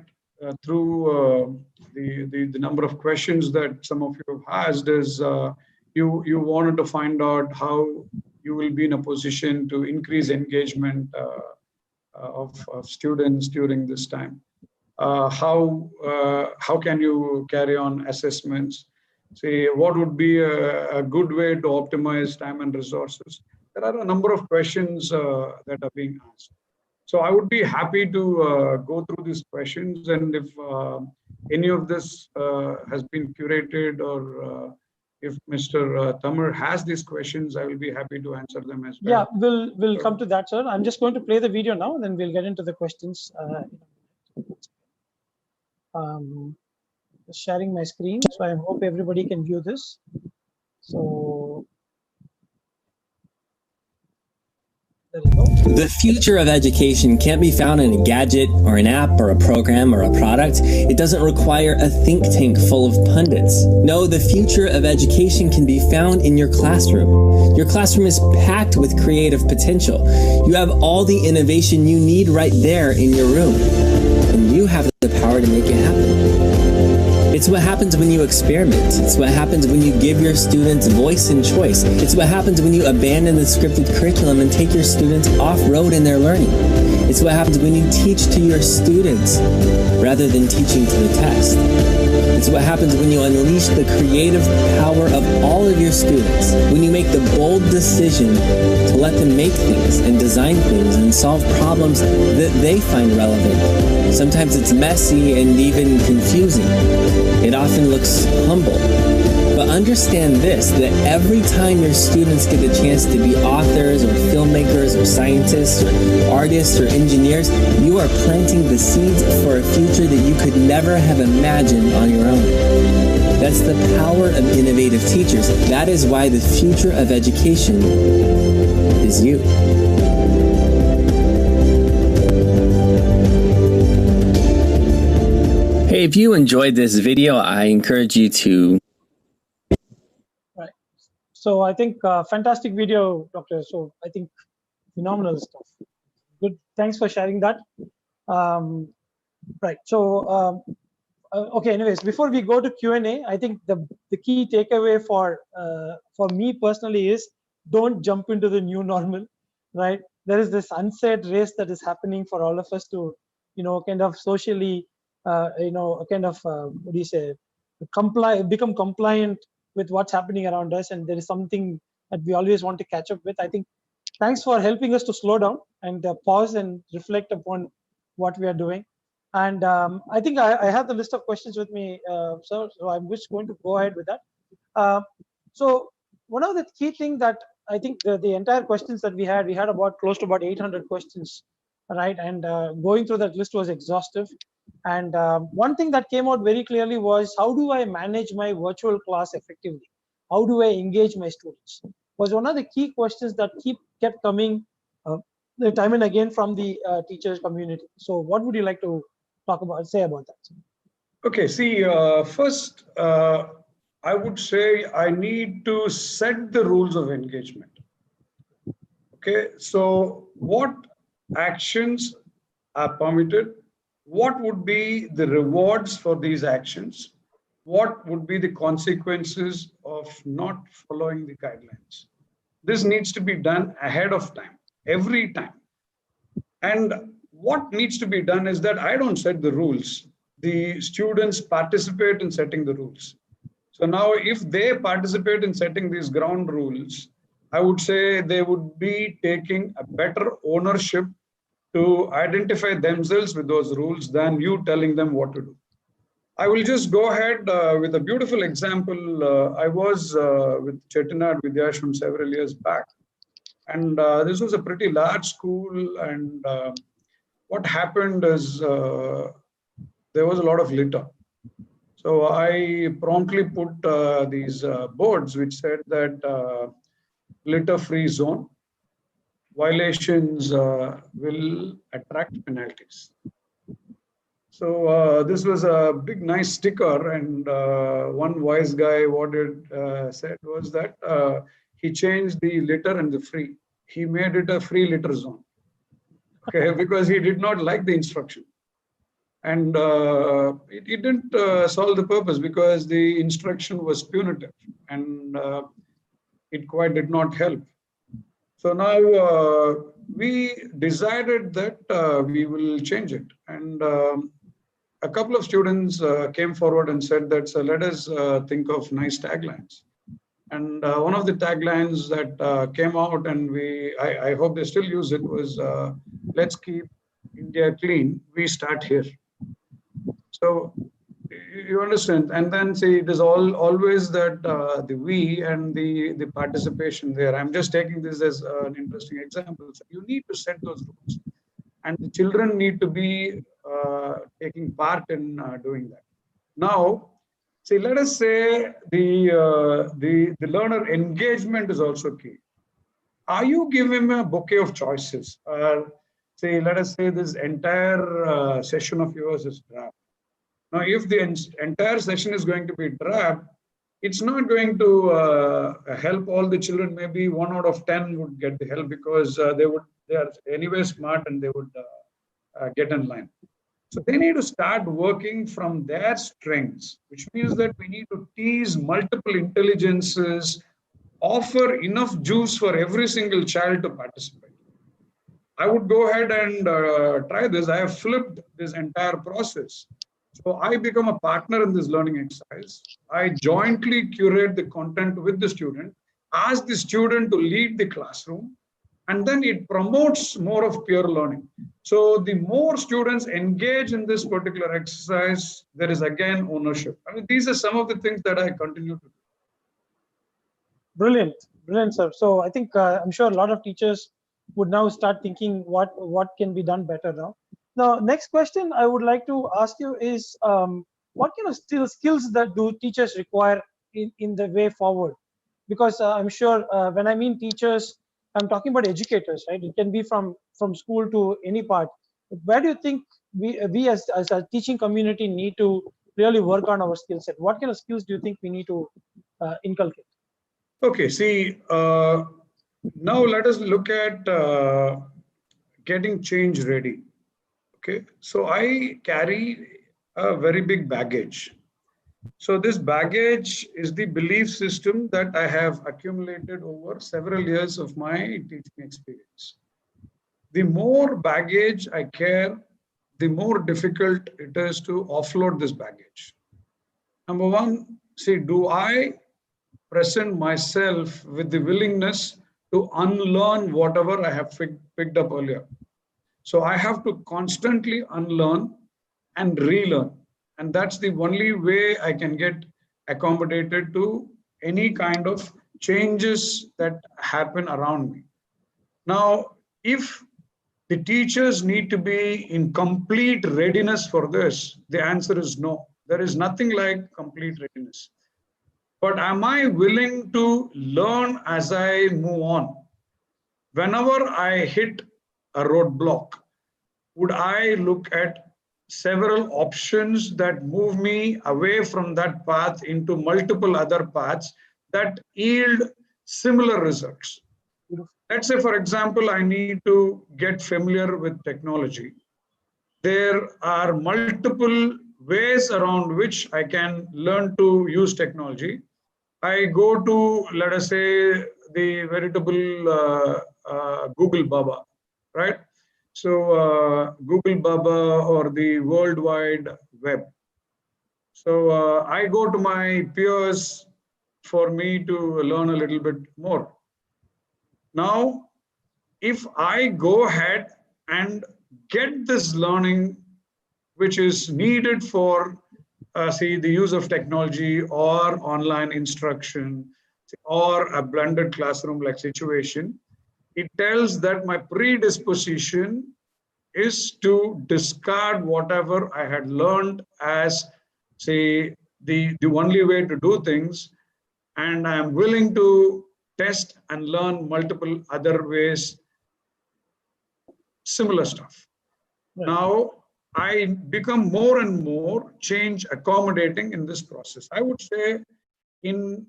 through the number of questions that some of you have asked is you wanted to find out how you will be in a position to increase engagement of students during this time. How can you carry on assessments? Say, what would be a good way to optimize time and resources? There are a number of questions that are being asked. So I would be happy to go through these questions, and if any of this has been curated, or if Mr. Tamar has these questions, I will be happy to answer them as well. Yeah, we'll come to that, sir. I'm just going to play the video now, and then we'll get into the questions. Just sharing my screen, so I hope everybody can view this. So there you go. The future of education can't be found in a gadget or an app or a program or a product. It doesn't require a think tank full of pundits. No, the future of education can be found in your classroom. Your classroom is packed with creative potential. You have all the innovation you need right there in your room, and you have the power to make it happen. It's what happens when you experiment. It's what happens when you give your students voice and choice. It's what happens when you abandon the scripted curriculum and take your students off-road in their learning. It's what happens when you teach to your students rather than teaching to the test. It's what happens when you unleash the creative power of all of your students, when you make the bold decision to let them make things and design things and solve problems that they find relevant. Sometimes it's messy and even confusing. It often looks humble. But understand this, that every time your students get the chance to be authors or filmmakers or scientists or artists or engineers, you are planting the seeds for a future that you could never have imagined on your own. That's the power of innovative teachers. That is why the future of education is you. Hey, if you enjoyed this video, I encourage you to... Right. So I think fantastic video, Doctor. So I think phenomenal stuff. Good. Thanks for sharing that. Right. So, okay. Anyways, before we go to Q&A, I think the key takeaway for me personally is don't jump into the new normal. Right. There is this unsaid race that is happening for all of us to, kind of socially, kind of what do you say, become compliant with what's happening around us, and there is something that we always want to catch up with. I think thanks for helping us to slow down and pause and reflect upon what we are doing. And I think I have the list of questions with me, sir, so I'm just going to go ahead with that. So one of the key things that I think the entire questions that we had about close to about 800 questions, right? And going through that list was exhaustive. And one thing that came out very clearly was, how do I manage my virtual class effectively? How do I engage my students? Was one of the key questions that kept coming time and again from the teachers community. So what would you like to say about that? Okay, see, first, I would say I need to set the rules of engagement. Okay, so what actions are permitted? What would be the rewards for these actions? What would be the consequences of not following the guidelines? This needs to be done ahead of time, every time. And what needs to be done is that I don't set the rules. The students participate in setting the rules. So now if they participate in setting these ground rules, I would say they would be taking a better ownership to identify themselves with those rules than you telling them what to do. I will just go ahead with a beautiful example. I was with Chettinad Vidyashram several years back. And this was a pretty large school. And what happened is there was a lot of litter. So I promptly put these boards which said that litter-free zone, violations will attract penalties. So this was a big, nice sticker. And one wise guy, what it said was that he changed the litter and the free. He made it a free litter zone, okay, because he did not like the instruction. And it didn't solve the purpose because the instruction was punitive and it quite did not help. So now we decided that we will change it. And a couple of students came forward and said that, so let us think of nice taglines. And one of the taglines that came out, and I hope they still use it, was let's keep India clean, we start here. So you understand, and then see, it is always that the we and the participation there. I'm just taking this as an interesting example. So you need to set those rules, and the children need to be taking part in doing that. Now, see, let us say the learner engagement is also key. Are you giving him a bouquet of choices? Say, let us say this entire session of yours is drab. Now, if the entire session is going to be drab, it's not going to help all the children. Maybe 1 out of 10 would get the help because they are anyway smart and they would get in line. So they need to start working from their strengths, which means that we need to tease multiple intelligences, offer enough juice for every single child to participate. I would go ahead and try this. I have flipped this entire process. So I become a partner in this learning exercise. I jointly curate the content with the student, ask the student to lead the classroom, and then it promotes more of peer learning. So the more students engage in this particular exercise, there is again ownership. I mean, these are some of the things that I continue to do. Brilliant, brilliant, sir. So I think I'm sure a lot of teachers would now start thinking what can be done better now. Now, next question I would like to ask you is, what kind of skills that do teachers require in the way forward? Because I'm sure when I mean teachers, I'm talking about educators, right? It can be from school to any part. Where do you think we as a teaching community need to really work on our skill set? What kind of skills do you think we need to inculcate? Okay, see, now let us look at getting change ready. Okay, so I carry a very big baggage. So this baggage is the belief system that I have accumulated over several years of my teaching experience. The more baggage I carry, the more difficult it is to offload this baggage. Number one, see, do I present myself with the willingness to unlearn whatever I have picked up earlier? So I have to constantly unlearn and relearn. And that's the only way I can get accommodated to any kind of changes that happen around me. Now, if the teachers need to be in complete readiness for this, the answer is no. There is nothing like complete readiness. But am I willing to learn as I move on? Whenever I hit a roadblock, would I look at several options that move me away from that path into multiple other paths that yield similar results? Let's say, for example, I need to get familiar with technology. There are multiple ways around which I can learn to use technology. I go to, let us say, the veritable Google Baba, right? So Google Baba or the World Wide Web. So I go to my peers for me to learn a little bit more. Now, if I go ahead and get this learning, which is needed for the use of technology or online instruction or a blended classroom like situation, it tells that my predisposition is to discard whatever I had learned as, say, the only way to do things, and I am willing to test and learn multiple other ways, similar stuff. Right. Now, I become more and more change accommodating in this process. I would say in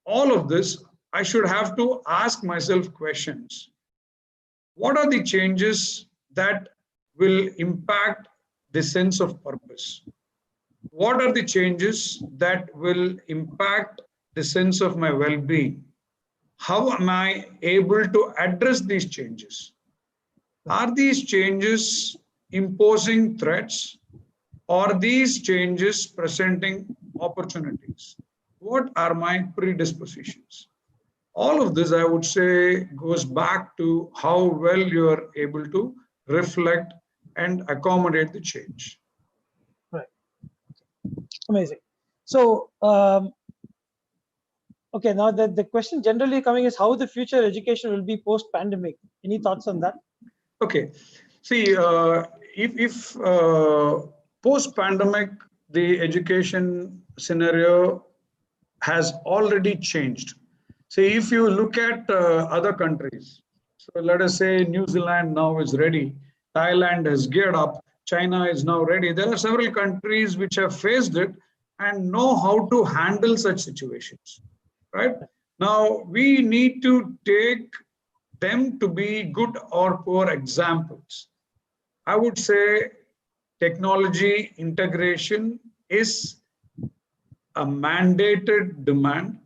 all of this, I should have to ask myself questions. What are the changes that will impact the sense of purpose? What are the changes that will impact the sense of my well-being? How am I able to address these changes? Are these changes imposing threats, or these changes presenting opportunities? What are my predispositions? All of this, I would say, goes back to how well you are able to reflect and accommodate the change. Right. Amazing. So, okay, now the question generally coming is how the future education will be post-pandemic. Any thoughts on that? Okay. See, if post-pandemic, the education scenario has already changed. See, if you look at other countries, so let us say New Zealand now is ready, Thailand has geared up, China is now ready. There are several countries which have faced it and know how to handle such situations, right? Now, we need to take them to be good or poor examples. I would say technology integration is a mandated demand.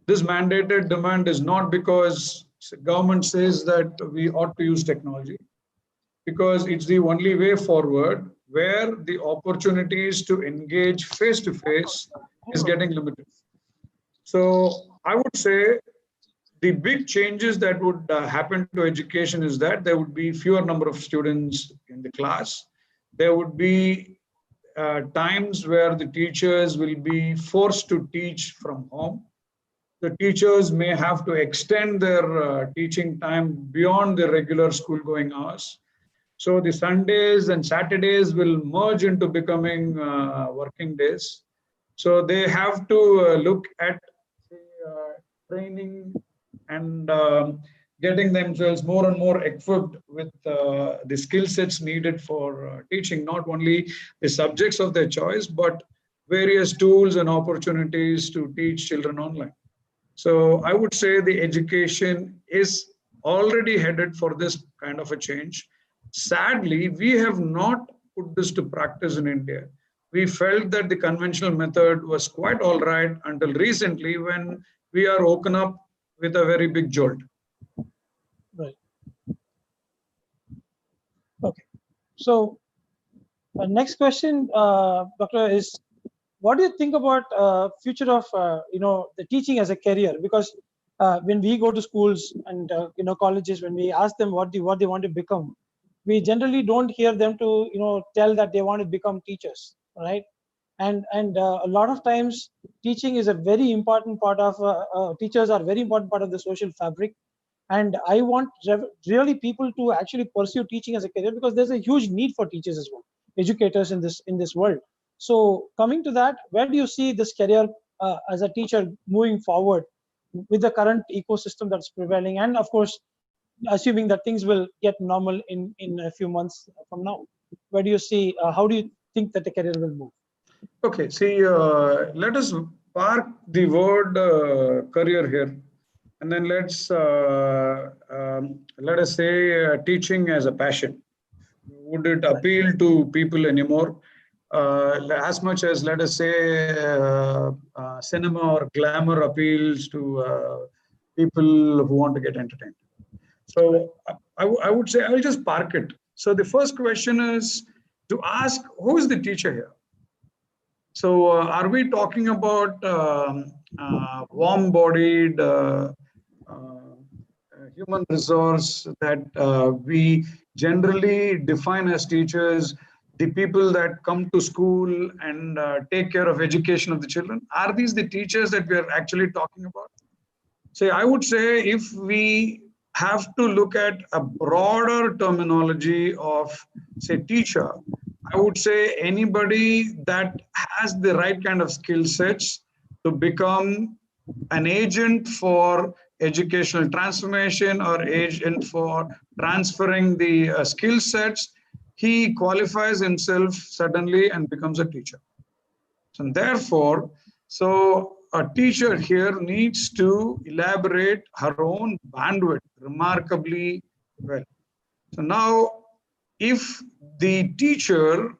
This mandated demand is not because government says that we ought to use technology, because it's the only way forward where the opportunities to engage face to face is getting limited. So I would say the big changes that would happen to education is that there would be fewer number of students in the class. There would be times where the teachers will be forced to teach from home. The teachers may have to extend their teaching time beyond the regular school going hours. So the Sundays and Saturdays will merge into becoming working days. So they have to look at training and getting themselves more and more equipped with the skill sets needed for teaching, not only the subjects of their choice, but various tools and opportunities to teach children online. So I would say the education is already headed for this kind of a change. Sadly, we have not put this to practice in India. We felt that the conventional method was quite all right until recently, when we are woken up with a very big jolt. Right. Okay. So, next question, Doctor, is what do you think about future of the teaching as a career? Because when we go to schools and colleges, when we ask them what they want to become, we generally don't hear them to tell that they want to become teachers, right? And a lot of times teaching is a very important part of teachers are very important part of the social fabric. And I want really people to actually pursue teaching as a career, because there's a huge need for teachers as well, educators in this world. So coming to that, where do you see this career as a teacher moving forward with the current ecosystem that's prevailing, and of course assuming that things will get normal in a few months from now? Where do you see how do you think that the career will move? Okay, see, let us park the word career here, and then let us say teaching as a passion. Would it appeal to people anymore? As much as, let us say, cinema or glamour appeals to people who want to get entertained. So I would say I'll just park it. So the first question is to ask, who is the teacher here? So are we talking about warm-bodied human resource that we generally define as teachers, the people that come to school and take care of education of the children? Are these the teachers that we are actually talking about? So I would say if we have to look at a broader terminology of, say, teacher, I would say anybody that has the right kind of skill sets to become an agent for educational transformation or agent for transferring the skill sets, he qualifies himself suddenly and becomes a teacher. And therefore, so a teacher here needs to elaborate her own bandwidth remarkably well. So now, if the teacher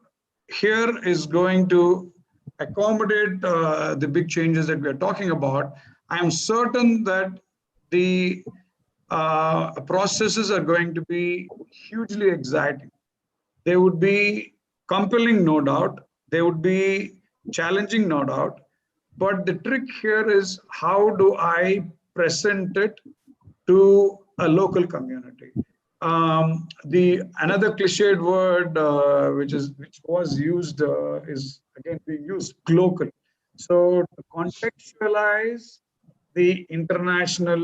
here is going to accommodate the big changes that we are talking about, I am certain that the processes are going to be hugely exciting. They would be compelling, no doubt. They would be challenging, no doubt. But the trick here is, how do I present it to a local community? The another cliched word which was used is again being used, local. So to contextualize the international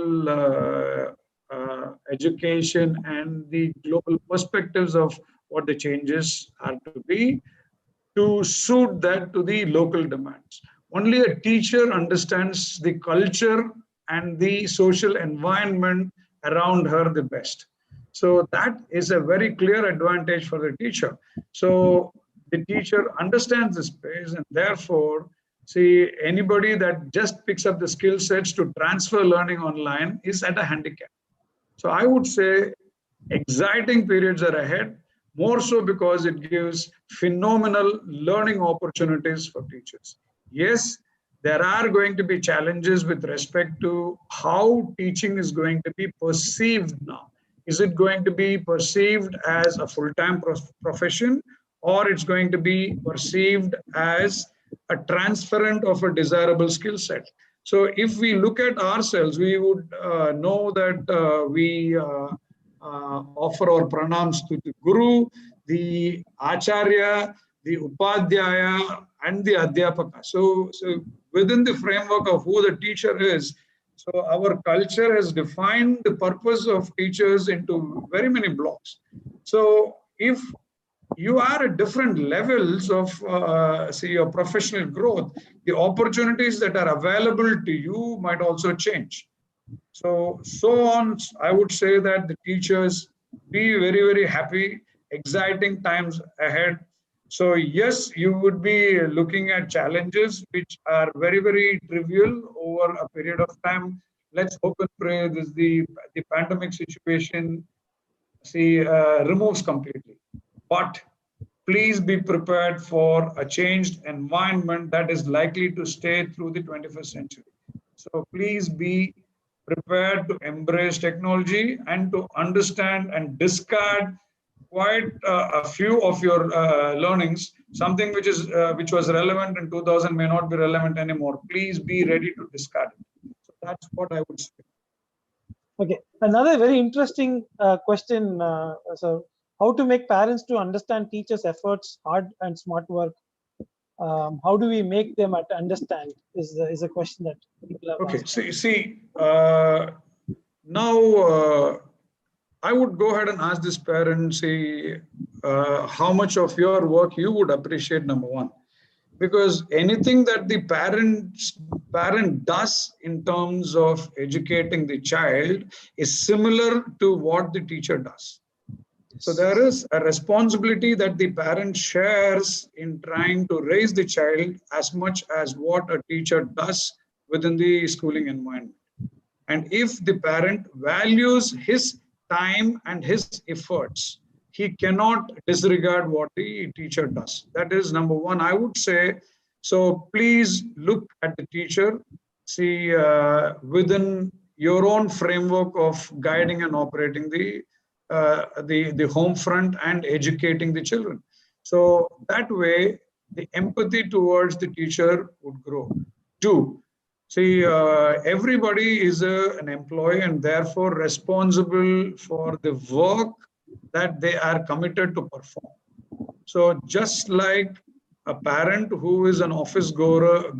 education and the global perspectives of what the changes are to be, to suit that to the local demands. Only a teacher understands the culture and the social environment around her the best. So that is a very clear advantage for the teacher. So the teacher understands the space, and therefore, see, anybody that just picks up the skill sets to transfer learning online is at a handicap. So I would say exciting periods are ahead, more so because it gives phenomenal learning opportunities for teachers. Yes, there are going to be challenges with respect to how teaching is going to be perceived now. Is it going to be perceived as a full-time profession, or it's going to be perceived as a transferent of a desirable skill set? So if we look at ourselves, we would know that we offer our pranams to the Guru, the Acharya, the Upadhyaya, and the Adhyapaka. So within the framework of who the teacher is, so our culture has defined the purpose of teachers into very many blocks. So if you are at different levels of say your professional growth, the opportunities that are available to you might also change. So on, I would say that the teachers be very, very happy, exciting times ahead. So yes, you would be looking at challenges which are very, very trivial over a period of time. Let's hope and pray this the pandemic situation removes completely. But please be prepared for a changed environment that is likely to stay through the 21st century. So please be prepared to embrace technology and to understand and discard quite a few of your learnings. Something which was relevant in 2000 may not be relevant anymore. Please be ready to discard it. So that's what I would say. Okay, another very interesting question, so how to make parents to understand teachers' efforts, hard and smart work. How do we make them understand is a question that people have asked. See, now I would go ahead and ask this parent, how much of your work you would appreciate, number one. Because anything that the parent does in terms of educating the child is similar to what the teacher does. So there is a responsibility that the parent shares in trying to raise the child as much as what a teacher does within the schooling environment. And if the parent values his time and his efforts, he cannot disregard what the teacher does. That is number one, I would say. So please look at the teacher, within your own framework of guiding and operating the home front and educating the children. So that way, the empathy towards the teacher would grow. Two, everybody is an employee and therefore responsible for the work that they are committed to perform. So just like a parent who is an office goer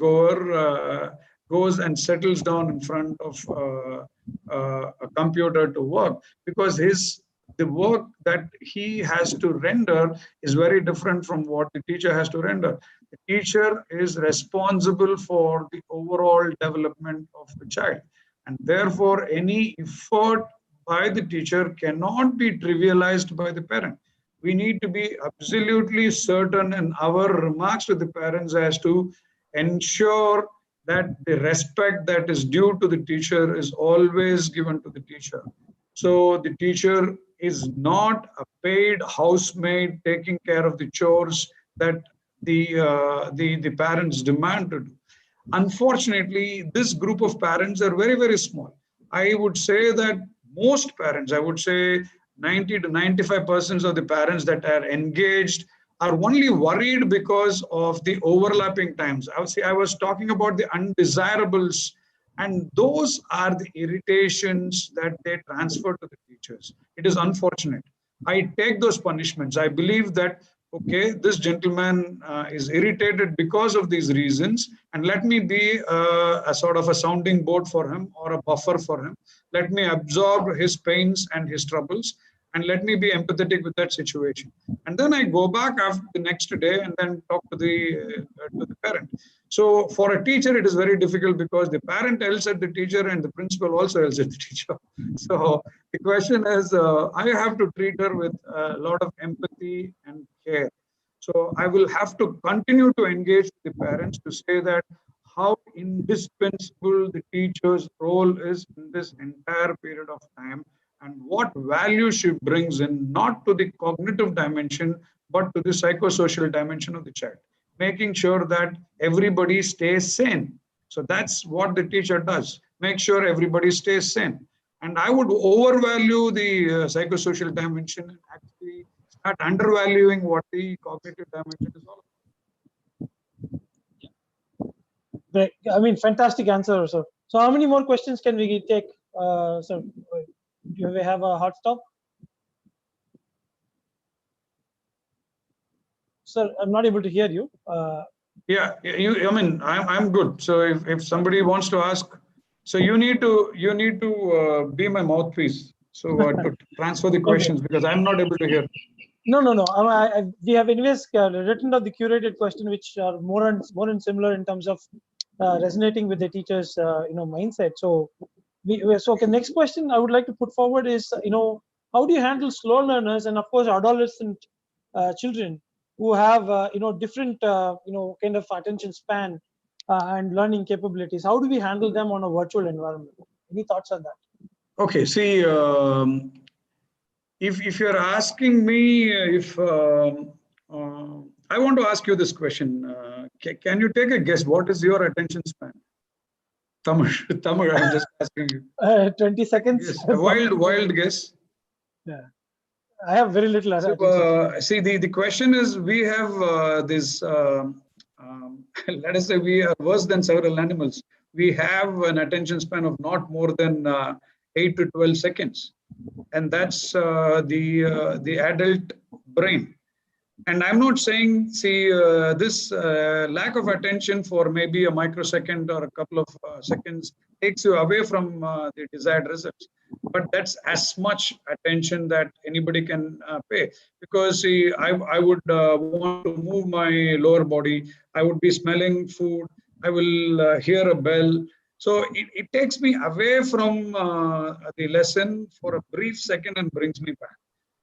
goes and settles down in front of a computer to work, because the work that he has to render is very different from what the teacher has to render. The teacher is responsible for the overall development of the child, and therefore any effort by the teacher cannot be trivialized by the parent. We need to be absolutely certain in our remarks to the parents as to ensure that the respect that is due to the teacher is always given to the teacher. So the teacher is not a paid housemaid taking care of the chores that the parents demand to do. Unfortunately, this group of parents are very, very small. I would say that most parents, I would say 90 to 95% of the parents that are engaged are only worried because of the overlapping times. I was talking about the undesirables, and those are the irritations that they transfer to the teachers. It is unfortunate. I take those punishments. I believe that, okay, this gentleman is irritated because of these reasons, and let me be a sort of a sounding board for him or a buffer for him. Let me absorb his pains and his troubles, and let me be empathetic with that situation. And then I go back after the next day and then talk to the parent. So for a teacher, it is very difficult because the parent yells at the teacher and the principal also yells at the teacher. So the question is, I have to treat her with a lot of empathy and care. So I will have to continue to engage the parents to say that how indispensable the teacher's role is in this entire period of time, and what value she brings in, not to the cognitive dimension, but to the psychosocial dimension of the child, making sure that everybody stays sane. So that's what the teacher does, make sure everybody stays sane. And I would overvalue the psychosocial dimension and actually start undervaluing what the cognitive dimension is all about. I mean, fantastic answer, sir. So how many more questions can we take, sir? Do we have a hot stop? Sir, I'm not able to hear you. Yeah, I mean, I'm good. So if somebody wants to ask, so you need to be my mouthpiece. So to transfer the questions, okay, because I'm not able to hear. No. We have anyways written down the curated question, which are more and similar in terms of resonating with the teacher's mindset. So okay. Next question I would like to put forward is how do you handle slow learners and of course adolescent children who have different kind of attention span and learning capabilities? How do we handle them on a virtual environment? Any thoughts on that? Okay, see, if you're asking me if I want to ask you this question, can you take a guess? What is your attention span? Tamar, I'm just asking you. 20 seconds. Yes, a wild guess. Yeah, I have very little. So, see, the question is, we have this. Let us say we are worse than several animals. We have an attention span of not more than 8 to 12 seconds, and that's the adult brain. And I'm not saying, see, this lack of attention for maybe a microsecond or a couple of seconds takes you away from the desired results. But that's as much attention that anybody can pay. Because, see, I would want to move my lower body. I would be smelling food. I will hear a bell. So it takes me away from the lesson for a brief second and brings me back.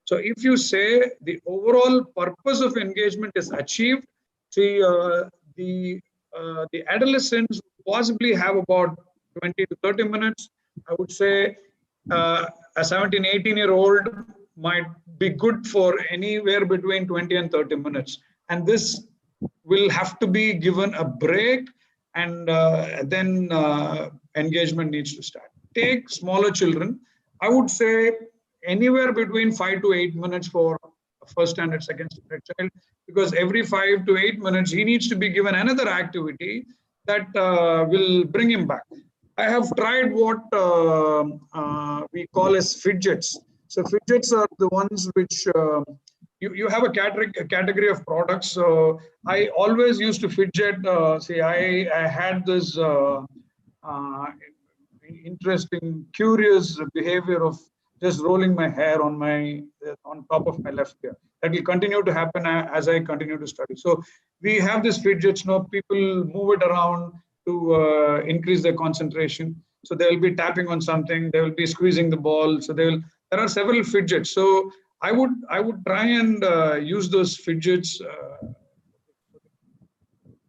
So if you say the overall purpose of engagement is achieved, see, the adolescents possibly have about 20 to 30 minutes. I would say a 17, 18-year-old might be good for anywhere between 20 and 30 minutes. And this will have to be given a break, and then engagement needs to start. Take smaller children. I would say anywhere between 5 to 8 minutes for a first standard, second standard child, because every 5 to 8 minutes, he needs to be given another activity that will bring him back. I have tried what we call as fidgets. So fidgets are the ones which you have a category of products. So I always used to fidget. See, I had this uh, interesting, curious behavior of just rolling my hair on my on top of my left ear. That will continue to happen as I continue to study. So we have this fidgets. People move it around to increase their concentration. So they will be tapping on something. They will be squeezing the ball. So there are several fidgets. So I would try and use those fidgets.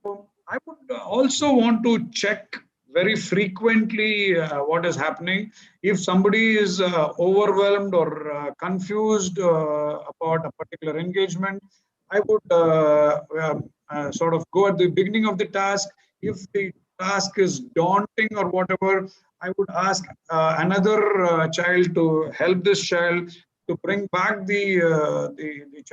I would also want to check very frequently what is happening. If somebody is overwhelmed or confused about a particular engagement, I would sort of go at the beginning of the task. If the task is daunting or whatever, I would ask another child to help this child to bring back the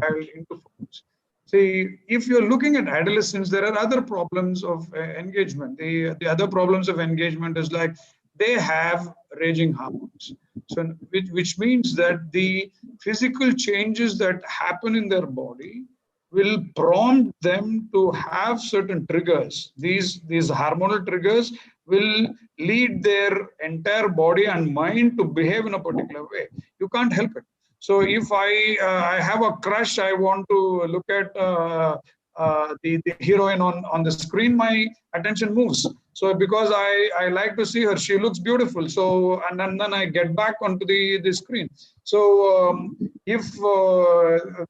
child into focus. See, if you're looking at adolescents, there are other problems of engagement. The other problems of engagement is like they have raging hormones. So, which means that the physical changes that happen in their body will prompt them to have certain triggers. These hormonal triggers will lead their entire body and mind to behave in a particular way. You can't help it. So if I have a crush, I want to look at the heroine on the screen, my attention moves. So because I like to see her, she looks beautiful. So and then I get back onto the screen. So if the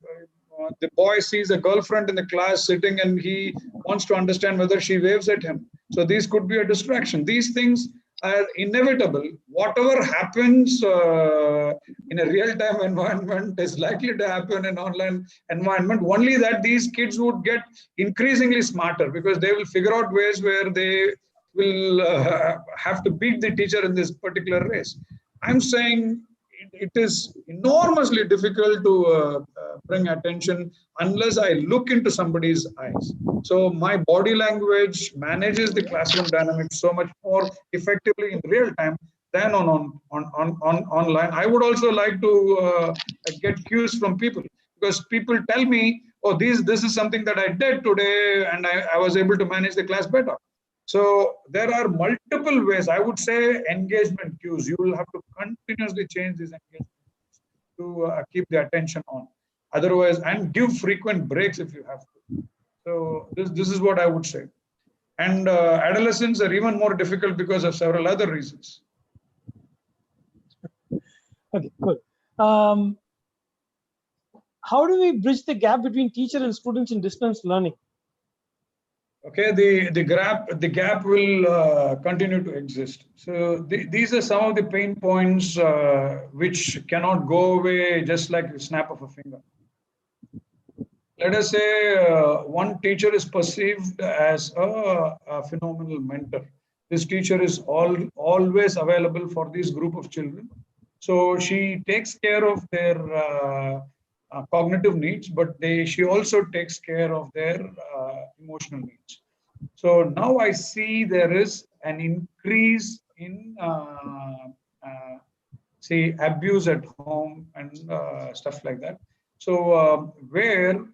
boy sees a girlfriend in the class sitting and he wants to understand whether she waves at him. So these could be a distraction. These things are inevitable. Whatever happens in a real-time environment is likely to happen in online environment. Only that these kids would get increasingly smarter because they will figure out ways where they will have to beat the teacher in this particular race. I'm saying it is enormously difficult to bring attention unless I look into somebody's eyes. So my body language manages the classroom dynamics so much more effectively in real time than on online. I would also like to get cues from people because people tell me, oh, this is something that I did today and I was able to manage the class better. So there are multiple ways. I would say engagement cues. You will have to continuously change these engagement to keep the attention on. Otherwise, and give frequent breaks if you have to. So this is what I would say. And adolescents are even more difficult because of several other reasons. Okay, cool. How do we bridge the gap between teacher and students in distance learning? Okay, the gap will continue to exist. So these are some of the pain points which cannot go away just like the snap of a finger. Let us say one teacher is perceived as a phenomenal mentor. This teacher is always available for this group of children. So she takes care of their cognitive needs, but she also takes care of their emotional needs. So now I see there is an increase in say abuse at home and stuff like that. So where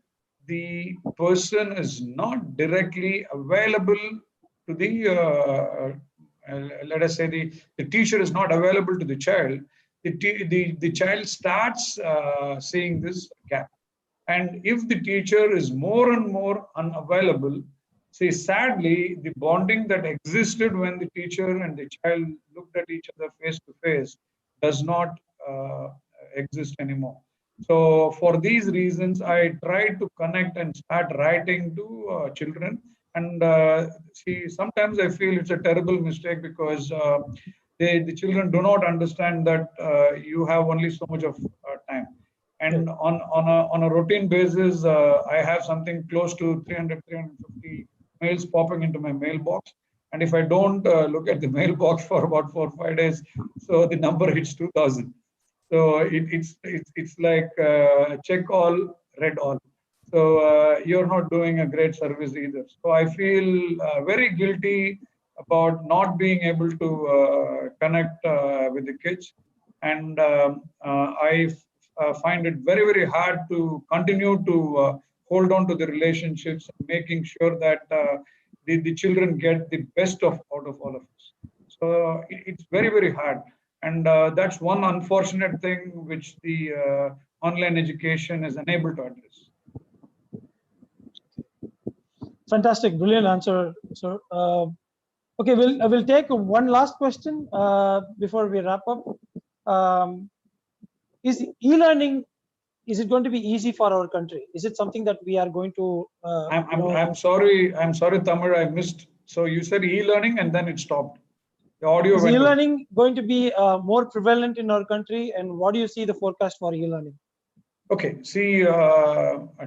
the person is not directly available to the let us say the teacher is not available to the child, the child starts seeing this gap. And if the teacher is more and more unavailable, see, sadly, the bonding that existed when the teacher and the child looked at each other face to face does not exist anymore. So for these reasons, I try to connect and start writing to children. And see, sometimes I feel it's a terrible mistake because the children do not understand that you have only so much of time. And on a routine basis, I have something close to 350 mails popping into my mailbox. And if I don't look at the mailbox for about 4 or 5 days, so the number hits 2,000. So it's like check all, read all. So you're not doing a great service either. So I feel very guilty about not being able to connect with the kids. And I find it very, very hard to continue to hold on to the relationships, making sure that the children get the best out of all of us. It's very, very hard. And that's one unfortunate thing which the online education is unable to address. Fantastic, brilliant answer, sir. Okay, we'll take one last question before we wrap up. Is e-learning, is it going to be easy for our country? Is it something that we are going to? I'm sorry, Tamil, I missed. So you said e-learning and then it stopped. The audio Is went off. e-learning going to be more prevalent in our country, and what do you see the forecast for e-learning? Okay, see,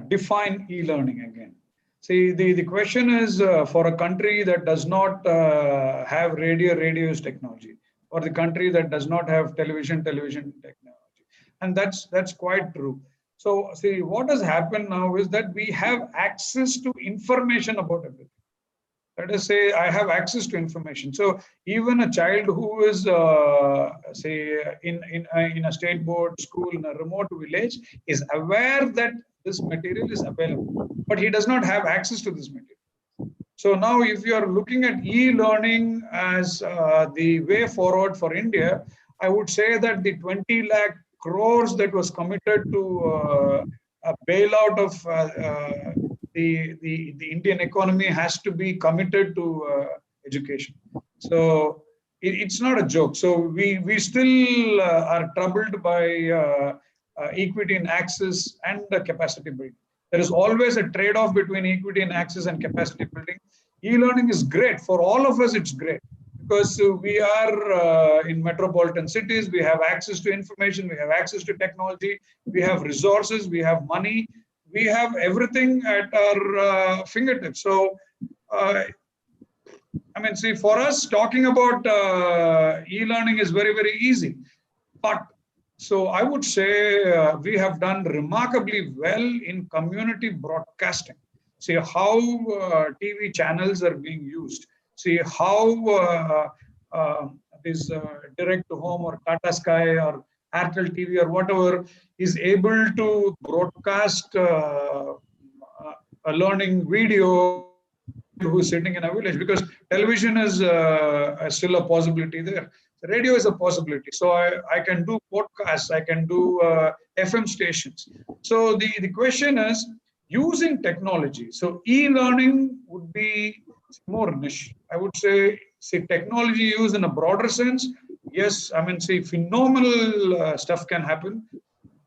define e-learning again. See, the question is for a country that does not have radio's technology, or the country that does not have television technology. And that's quite true. So see, what has happened now is that we have access to information about everything. Let us say I have access to information. So even a child who is, say, in a state board school in a remote village is aware that this material is available, but he does not have access to this material. So now if you are looking at e-learning as the way forward for India, I would say that the 20 lakh crores that was committed to a bailout of the Indian economy has to be committed to education. So it's not a joke. So we still are troubled by equity in access and capacity building. There is always a trade-off between equity in access and capacity building. E-learning is great. For all of us, it's great. Because we are in metropolitan cities, we have access to information, we have access to technology, we have resources, we have money, we have everything at our fingertips. So, I mean, see, for us, talking about e-learning is very, very easy. But so I would say we have done remarkably well in community broadcasting. See how TV channels are being used. See how this direct to home or Tata Sky or Airtel TV or whatever is able to broadcast a learning video who's sitting in a village, because television is still a possibility there. Radio is a possibility. So I can do podcasts, I can do FM stations. So the question is using technology. So e-learning would be more niche. I would say, see, technology used in a broader sense. Yes, I mean, see, phenomenal stuff can happen.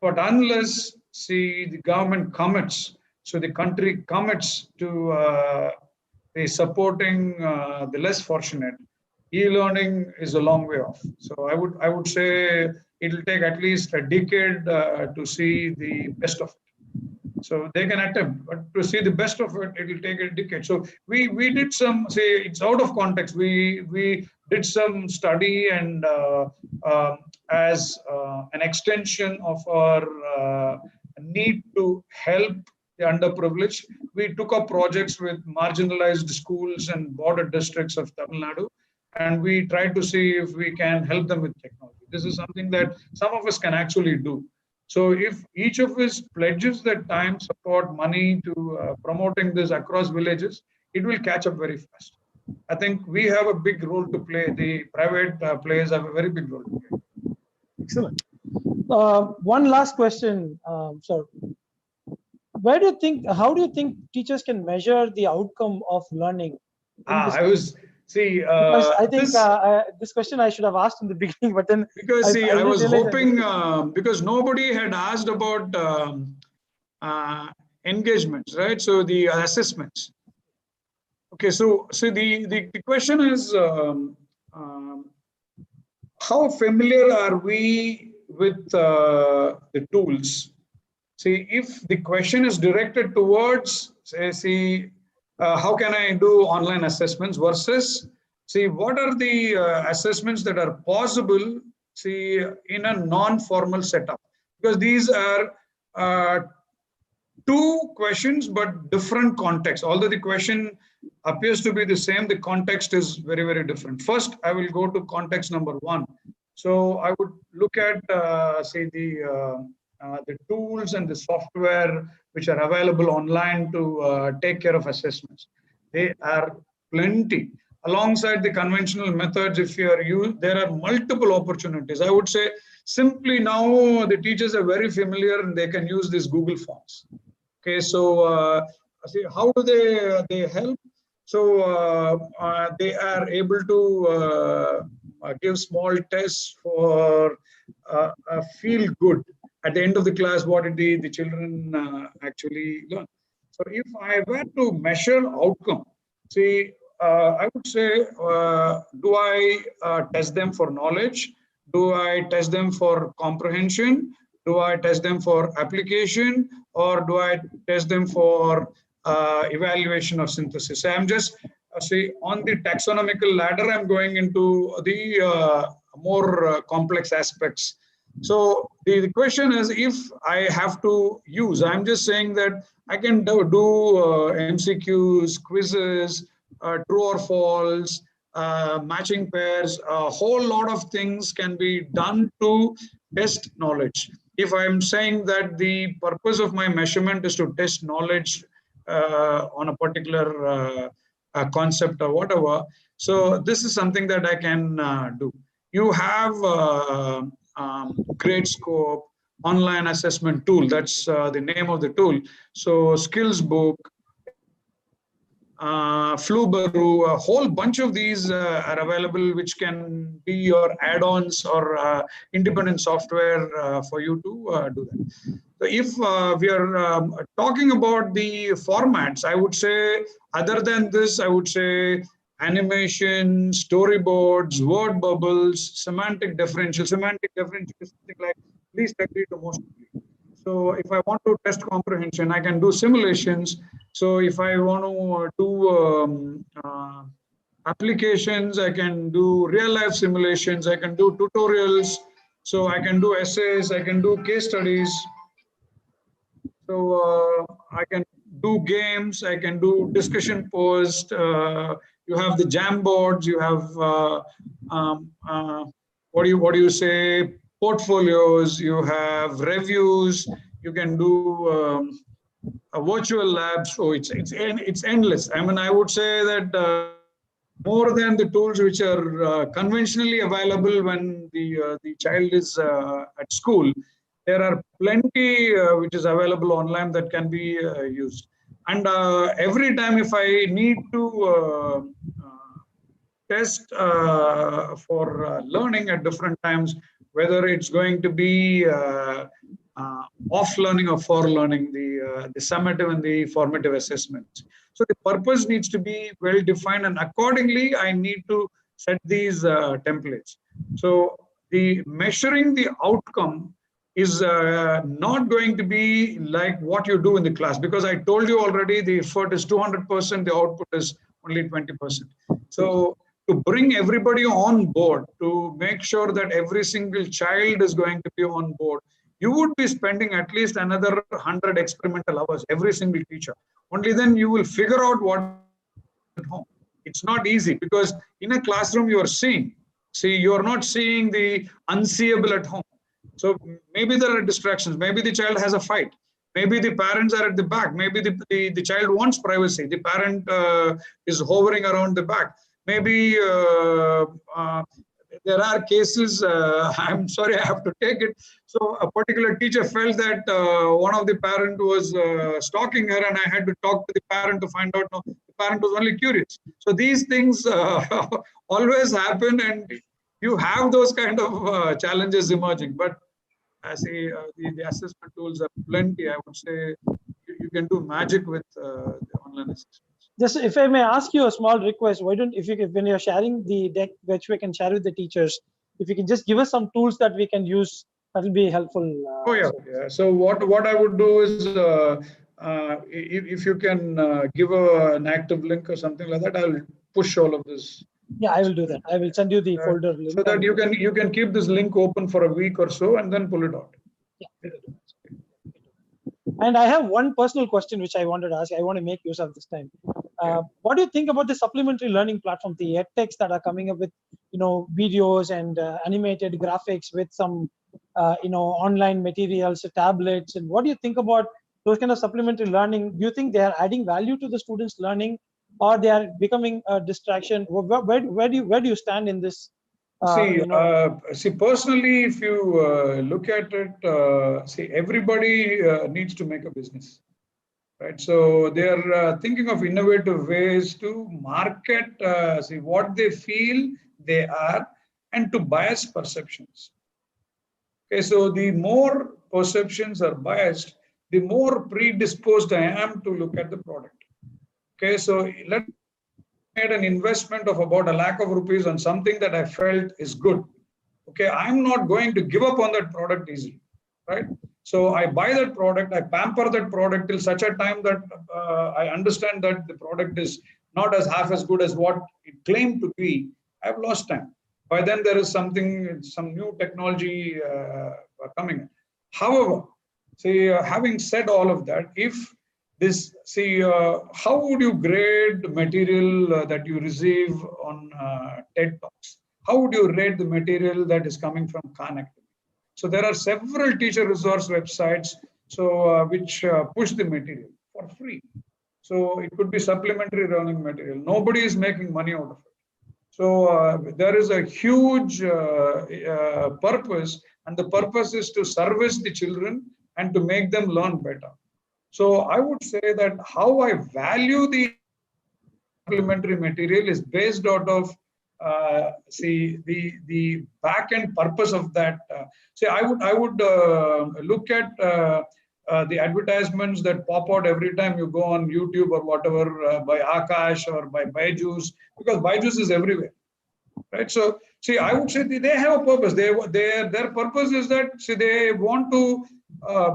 But unless, see, the government commits, so the country commits to supporting the less fortunate, e-learning is a long way off. So I would say it'll take at least a decade to see the best of it. So they can attempt, but to see the best of it, it will take a decade. So we did some, say, it's out of context. We did some study, and as an extension of our need to help the underprivileged, we took up projects with marginalized schools and border districts of Tamil Nadu, and we tried to see if we can help them with technology. This is something that some of us can actually do. So if each of us pledges that time, support, money to promoting this across villages, it will catch up very fast. I think we have a big role to play. The private players have a very big role to play. Excellent. One last question, sir. Where do you think, how do you think teachers can measure the outcome of learning? Because I think this question I should have asked in the beginning, but then I was hoping because nobody had asked about engagements, right? So the assessments. Okay, so the question is how familiar are we with the tools? See, if the question is directed towards, say, how can I do online assessments versus, see, what are the assessments that are possible, see, in a non-formal setup? Because these are two questions, but different contexts. Although the question appears to be the same, the context is very, very different. First, I will go to context number one. So I would look at, say, the tools and the software which are available online to take care of assessments. They are plenty. alongside the conventional methods, if you are used, there are multiple opportunities. I would say simply now the teachers are very familiar and they can use these Google Forms. Okay, so see, how do they help? So they are able to give small tests for feel good at the end of the class. What did the children actually learn? So if I were to measure outcome, see, I would say, do I test them for knowledge? Do I test them for comprehension? Do I test them for application? Or do I test them for evaluation of synthesis? I'm just, say, on the taxonomical ladder, I'm going into the more complex aspects. So the question is, if I have to use, I'm just saying that I can do MCQs, quizzes, true or false, matching pairs, a whole lot of things can be done to test knowledge. If I'm saying that the purpose of my measurement is to test knowledge on a particular concept or whatever, so this is something that I can do. You have Grade Scope, online assessment tool. That's the name of the tool. So skills book, Flubaroo, a whole bunch of these are available, which can be your add-ons or independent software for you to do that. So if we are talking about the formats, I would say, other than this, I would say animation, storyboards, word bubbles, semantic differential. Semantic differential is something like least agree to most agree. So if I want to test comprehension, I can do simulations. So if I want to do applications, I can do real life simulations, I can do tutorials, so I can do essays, I can do case studies. So I can do games, I can do discussion posts, you have the jam boards, you have, what do you say, portfolios, you have reviews, you can do a virtual labs. So it's endless. I mean, I would say that more than the tools which are conventionally available when the child is at school, there are plenty which is available online that can be used. And every time if I need to test for learning at different times, whether it's going to be off learning or for learning, the summative and the formative assessments. So the purpose needs to be well defined, and accordingly I need to set these templates. So the measuring the outcome is not going to be like what you do in the class, because I told you already the effort is 200%, the output is only 20%. So to bring everybody on board, to make sure that every single child is going to be on board, you would be spending at least another 100 experimental hours, every single teacher. Only then you will figure out what at home. It's not easy, because in a classroom you are seeing. See, you are not seeing the unseeable at home. So maybe there are distractions. Maybe the child has a fight. Maybe the parents are at the back. Maybe the child wants privacy. The parent is hovering around the back. Maybe there are cases, I'm sorry, I have to take it. So a particular teacher felt that one of the parent was stalking her, and I had to talk to the parent to find out, no, the parent was only curious. So these things always happen, and you have those kind of challenges emerging. But I say the assessment tools are plenty. I would say you can do magic with the online assessments. Just if I may ask you a small request, why don't, when you're sharing the deck, which we can share with the teachers, if you can just give us some tools that we can use, that will be helpful. Oh yeah, yeah. So what I would do is, if you can give an active link or something like that, I'll push all of this. Yeah, I will do that. I will send you the folder link, so that you can keep this link open for a week or so and then pull it out. Yeah. And I have one personal question which I wanted to ask. I want to make use of this time. What do you think about the supplementary learning platform, the edtechs that are coming up with, videos and animated graphics with some, online materials, tablets, and what do you think about those kind of supplementary learning? Do you think they are adding value to the students' learning, or they are becoming a distraction? Where do you stand in this? See, personally, if you look at it, see, everybody needs to make a business, right? So they are thinking of innovative ways to market, see what they feel they are, and to bias perceptions. Okay, so the more perceptions are biased, the more predisposed I am to look at the product. Okay, so let made an investment of about ₹1,00,000 on something that I felt is good. Okay, I'm not going to give up on that product easily, right? So I buy that product, I pamper that product till such a time that I understand that the product is not as half as good as what it claimed to be. I've lost time. By then there is some new technology coming. However, see, having said all of that, if how would you grade material that you receive on TED Talks? How would you rate the material that is coming from Khan Academy? So there are several teacher resource websites which push the material for free. So it could be supplementary learning material. Nobody is making money out of it. So there is a huge purpose, and the purpose is to service the children and to make them learn better. So I would say that how I value the supplementary material is based out of the back end purpose of that. I would look at the advertisements that pop out every time you go on YouTube or whatever by Akash or by Byju's, because Byju's is everywhere, right? So I would say they have a purpose. Their purpose is that they want to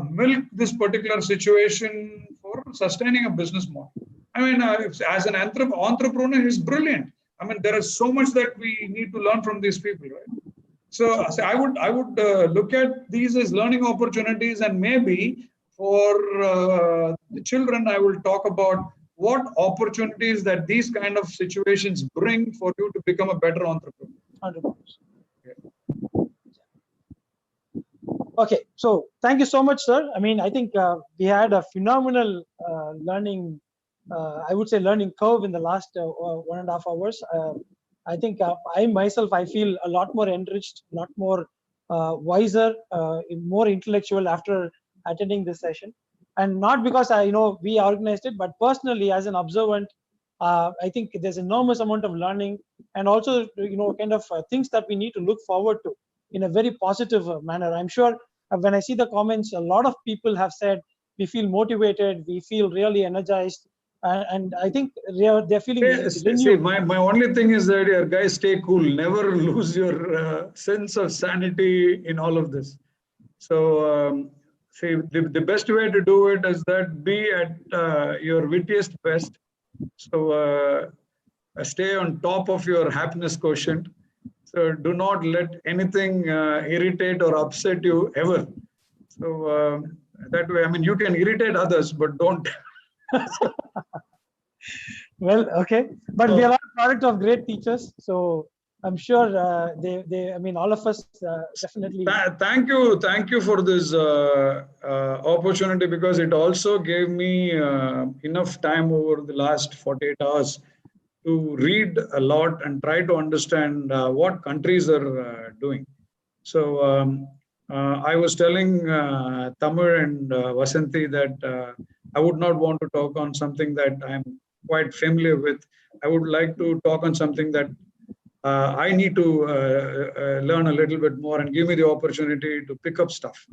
milk this particular situation for sustaining a business model. I mean, as an entrepreneur, he's brilliant. I mean, there is so much that we need to learn from these people, right? So I would look at these as learning opportunities, and maybe for the children, I will talk about what opportunities that these kind of situations bring for you to become a better entrepreneur. 100%. Okay, so thank you so much, sir. I mean, I think we had a phenomenal learning, I would say learning curve in the last 1.5 hours. I think I feel a lot more enriched, a lot more wiser, more intellectual after attending this session. And not because we organized it, but personally as an observant, I think there's enormous amount of learning, and also kind of things that we need to look forward to in a very positive manner. I'm sure when I see the comments, a lot of people have said we feel motivated, we feel really energized, and I think they're feeling renewed. See, my only thing is that guys, stay cool. Never lose your sense of sanity in all of this. So the best way to do it is that be at your wittiest best. So stay on top of your happiness quotient. So do not let anything irritate or upset you ever. So that way, I mean, you can irritate others, but don't. Well, okay, but we are a product of great teachers, so I'm sure I mean, all of us definitely. Thank you for this opportunity, because it also gave me enough time over the last 48 hours to read a lot and try to understand what countries are doing. So I was telling Tamil and Vasanthi that I would not want to talk on something that I'm quite familiar with. I would like to talk on something that I need to learn a little bit more and give me the opportunity to pick up stuff.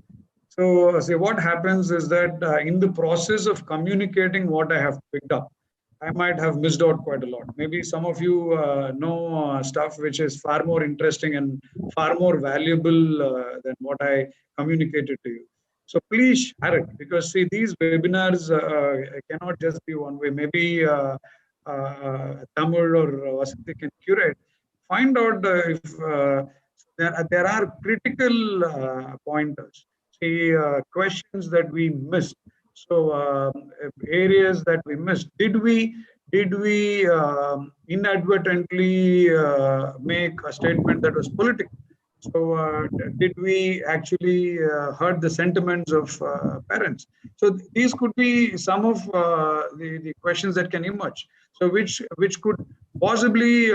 So what happens is that in the process of communicating what I have picked up, I might have missed out quite a lot. Maybe some of you know stuff which is far more interesting and far more valuable than what I communicated to you. So please share it, because see, these webinars cannot just be one way. Maybe Tamil or Vasanthi can curate. Find out if there are critical pointers, see questions that we missed. So areas that we missed. Did we inadvertently make a statement that was political? So did we actually hurt the sentiments of parents? So these could be some of the questions that can emerge. So which could possibly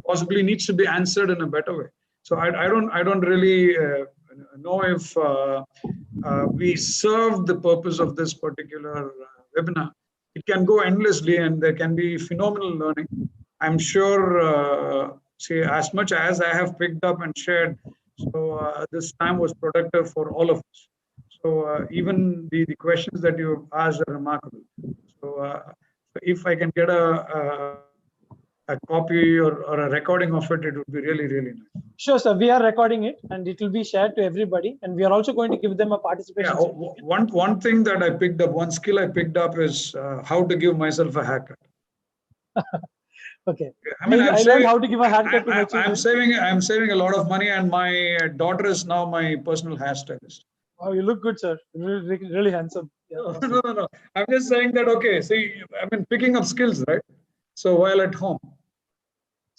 possibly needs to be answered in a better way. So I don't really know if we serve the purpose of this particular webinar. It can go endlessly, and there can be phenomenal learning. I'm sure. See, as much as I have picked up and shared, so this time was productive for all of us. So even the questions that you asked are remarkable. So if I can get a copy or a recording of it, it would be really, really nice. Sure, sir. We are recording it, and it will be shared to everybody. And we are also going to give them a participation. Yeah, one thing that I picked up, one skill I picked up is how to give myself a haircut. Okay. I mean, I learned how to give a haircut to my children. I'm saving a lot of money, and my daughter is now my personal hairstylist. Oh, you look good, sir. Really handsome. Yeah, awesome. No. I'm just saying that, okay, see, I mean, picking up skills, right? So while at home.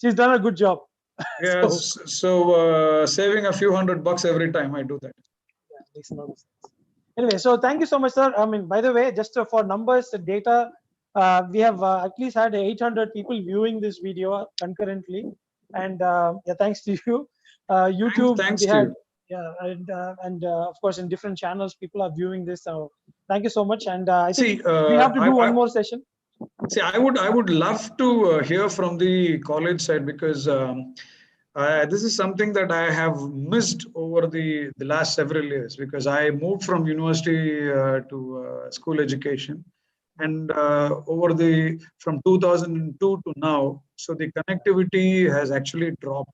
She's done a good job. Yes. So saving a few $100 every time I do that. Yeah, makes a lot of sense. Anyway, so thank you so much, sir. I mean, by the way, just for numbers, data, we have at least had 800 people viewing this video concurrently, and yeah, thanks to you. YouTube, thanks we to had, you. yeah, and of course in different channels, people are viewing this. So thank you so much, and I think See, we have to do one more session. See, I would love to hear from the college side, because this is something that I have missed over the last several years, because I moved from university to school education, and from 2002 to now, so the connectivity has actually dropped.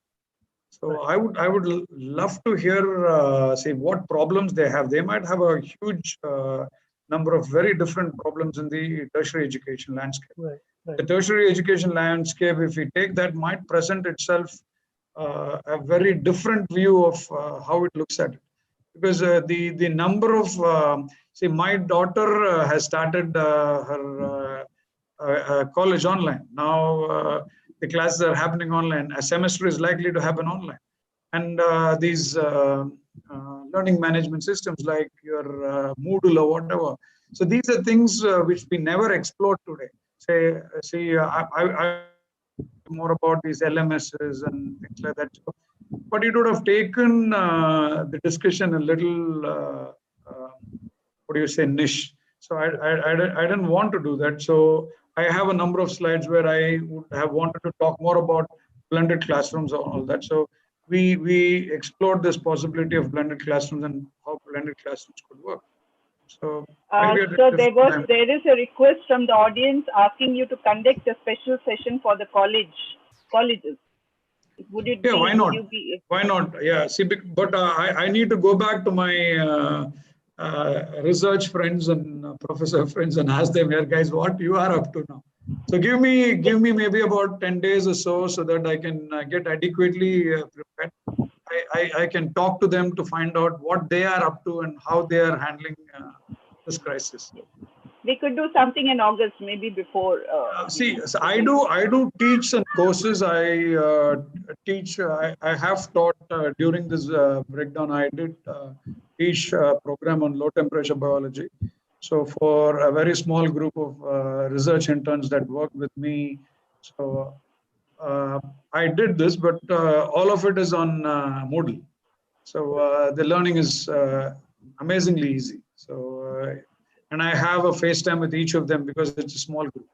So I would love to hear say what problems they have. They might have a huge number of very different problems in the tertiary education landscape. Right. The tertiary education landscape, if we take that, might present itself a very different view of how it looks at it. Because the number of, see, my daughter has started her college online. Now the classes are happening online. A semester is likely to happen online. And these learning management systems like your Moodle or whatever. So these are things which we never explored today. I more about these LMSs and things like that. So, but it would have taken the discussion a little, what do you say, niche. So I didn't want to do that. So I have a number of slides where I would have wanted to talk more about blended classrooms and all that. So we explored this possibility of blended classrooms and how blended classrooms could work. So, so there is a request from the audience asking you to conduct a special session for the colleges. Would it? Yeah, why not? Why not? Yeah, see, but I need to go back to my research friends and professor friends and ask them, here, guys, what you are up to now. So give me maybe about 10 days or so that I can get adequately prepared. I can talk to them to find out what they are up to and how they are handling this crisis. We could do something in August, maybe before. See, so I do teach some courses. I teach. I have taught during this breakdown. I did teach a program on low temperature biology. So for a very small group of research interns that worked with me, so I did this, but all of it is on Moodle. So the learning is amazingly easy. So and I have a FaceTime with each of them because it's a small group.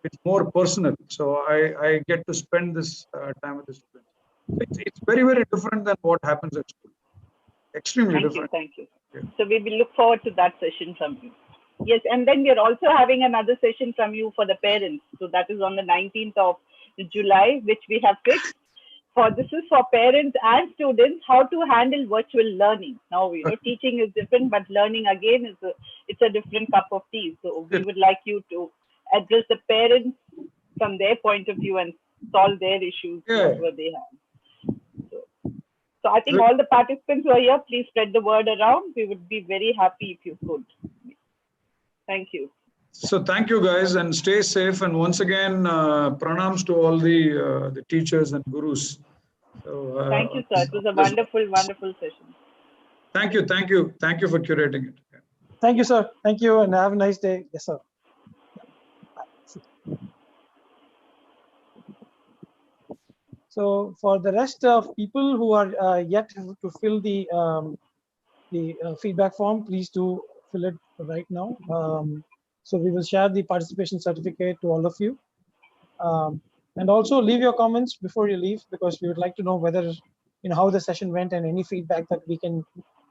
It's more personal. So I get to spend this time with the students. It's very, very different than what happens at school. Extremely different. Thank you. Yeah. So we will look forward to that session from you. Yes, and then we are also having another session from you for the parents. So that is on the 19th of July, which we have fixed. This is for parents and students, how to handle virtual learning. Now, teaching is different, but learning again it's a different cup of tea. So we would like you to address the parents from their point of view and solve their issues, whatever they have. So I think all the participants who are here, please spread the word around. We would be very happy if you could. Thank you. So thank you, guys, and stay safe. And once again, pranams to all the teachers and gurus So, Thank you, sir. It was a wonderful, wonderful session. Thank you for curating it. Thank you, sir. Thank you, and have a nice day. Yes, sir. So for the rest of people who are yet to fill the feedback form, please do fill it right now. So we will share the participation certificate to all of you. And also leave your comments before you leave, because we would like to know whether, how the session went and any feedback that we can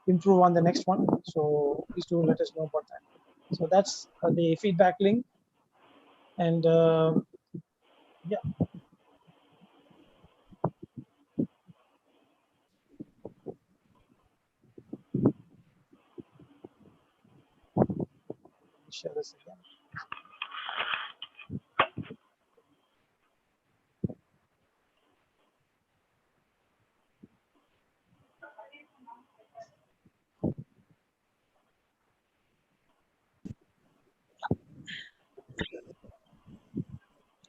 improve on the next one. So please do let us know about that. So that's the feedback link. And yeah. Share this again.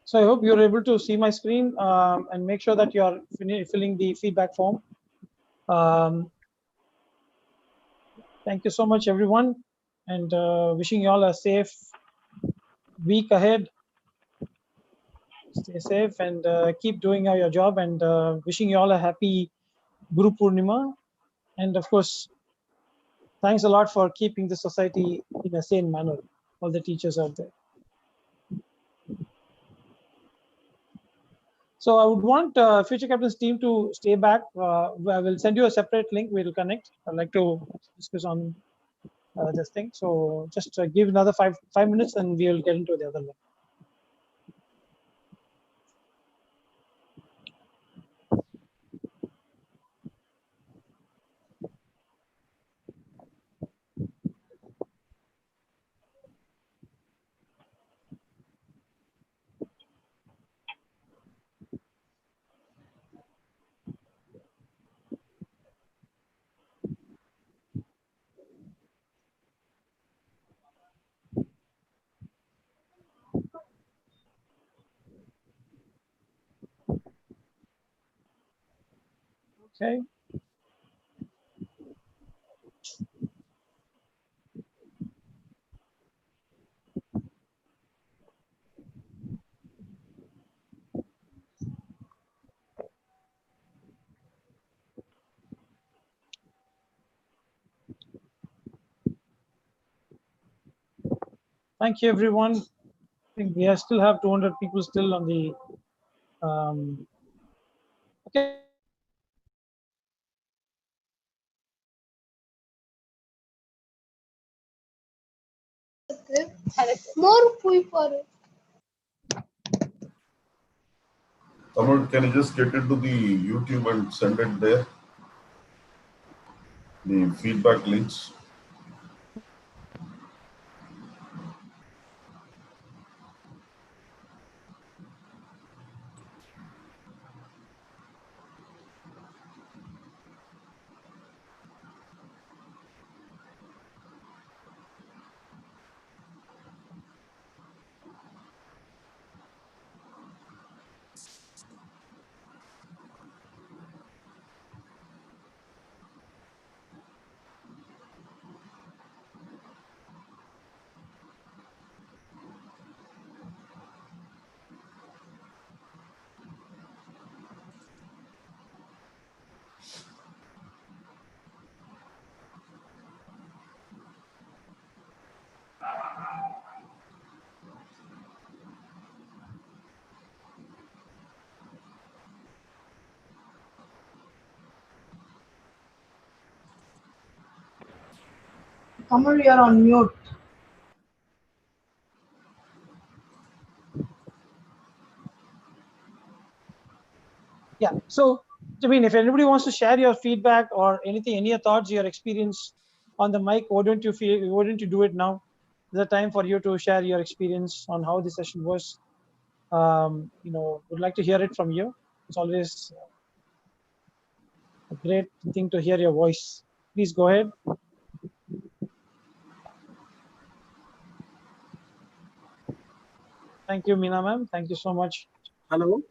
So I hope you're able to see my screen and make sure that you're filling the feedback form. Thank you so much, everyone, and wishing you all a safe week ahead. Stay safe and keep doing your job, and wishing you all a happy Guru Purnima. And of course, thanks a lot for keeping the society in a sane manner, all the teachers out there. So I would want Future Captains team to stay back. I will send you a separate link. We will connect. I'd like to discuss on this thing. So just give another five minutes and we will get into the other link. Okay. Thank you, everyone. I think we still have 200 people still on the. Okay. More people. Tamil, can you just get into the YouTube and send it there? The feedback links. Kamal, you're on mute. Yeah. So, I mean, if anybody wants to share your feedback or anything, any thoughts, your experience on the mic, why don't you do it now? There's a time for you to share your experience on how the session was. Would like to hear it from you. It's always a great thing to hear your voice. Please go ahead. Thank you, Meena ma'am. Thank you so much. Hello.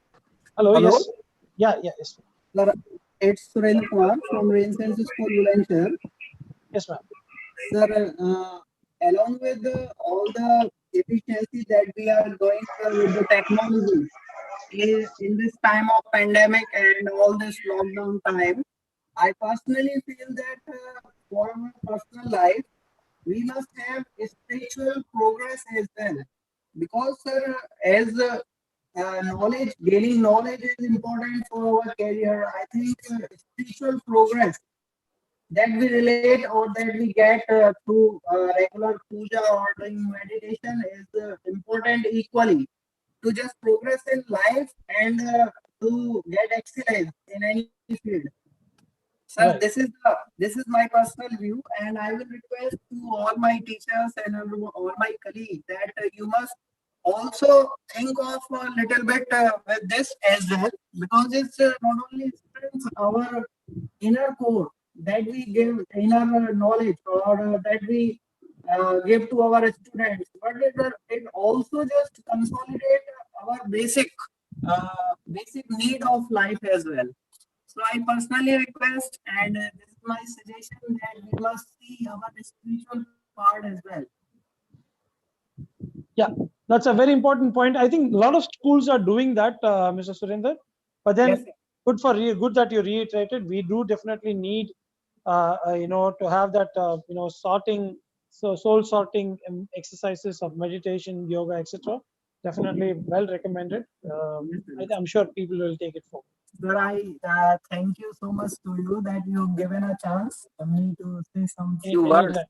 Hello. Hello? Yes. Yeah. Yes. Sir, it's Surendra Kumar from Readiness School, Bulandshahr. Yes, ma'am. Sir, along with all the efficiency that we are going with the technology in this time of pandemic and all this lockdown time, I personally feel that for our personal life, we must have a spiritual progress as well. Because, sir, as knowledge, gaining knowledge is important for our career. I think spiritual progress that we relate or that we get through regular puja or doing meditation is important equally to just progress in life and to get excellence in any field. Sir, Right. this is my personal view, and I will request to all my teachers and all my colleagues that you must also think of a little bit with this as well, because it's not only strengthens our inner core that we give inner knowledge or that we give to our students, but it also just consolidate our basic need of life as well. So I personally request, and this is my suggestion, that we must see our spiritual part as well. Yeah, that's a very important point. I think a lot of schools are doing that, Mr. Surinder. But then, Yes, sir. good that you reiterated. We do definitely need, to have that, sorting, so soul sorting exercises of meditation, yoga, etc. Definitely well recommended. I'm sure people will take it forward. Sir, I thank you so much to you that you've given a chance for me to say some few words. Anytime.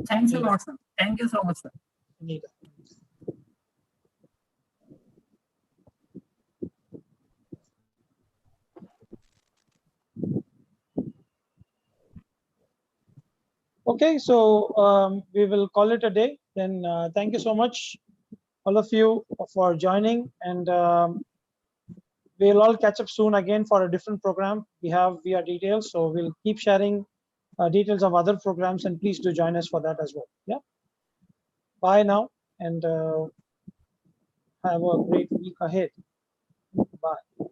Thanks a lot, sir. Thank you so much, sir. Anytime. Okay, so we will call it a day. Then thank you so much, all of you, for joining, and we'll all catch up soon again for a different program. We have via details, so we'll keep sharing details of other programs, and please do join us for that as well. Yeah. Bye now, and have a great week ahead. Bye.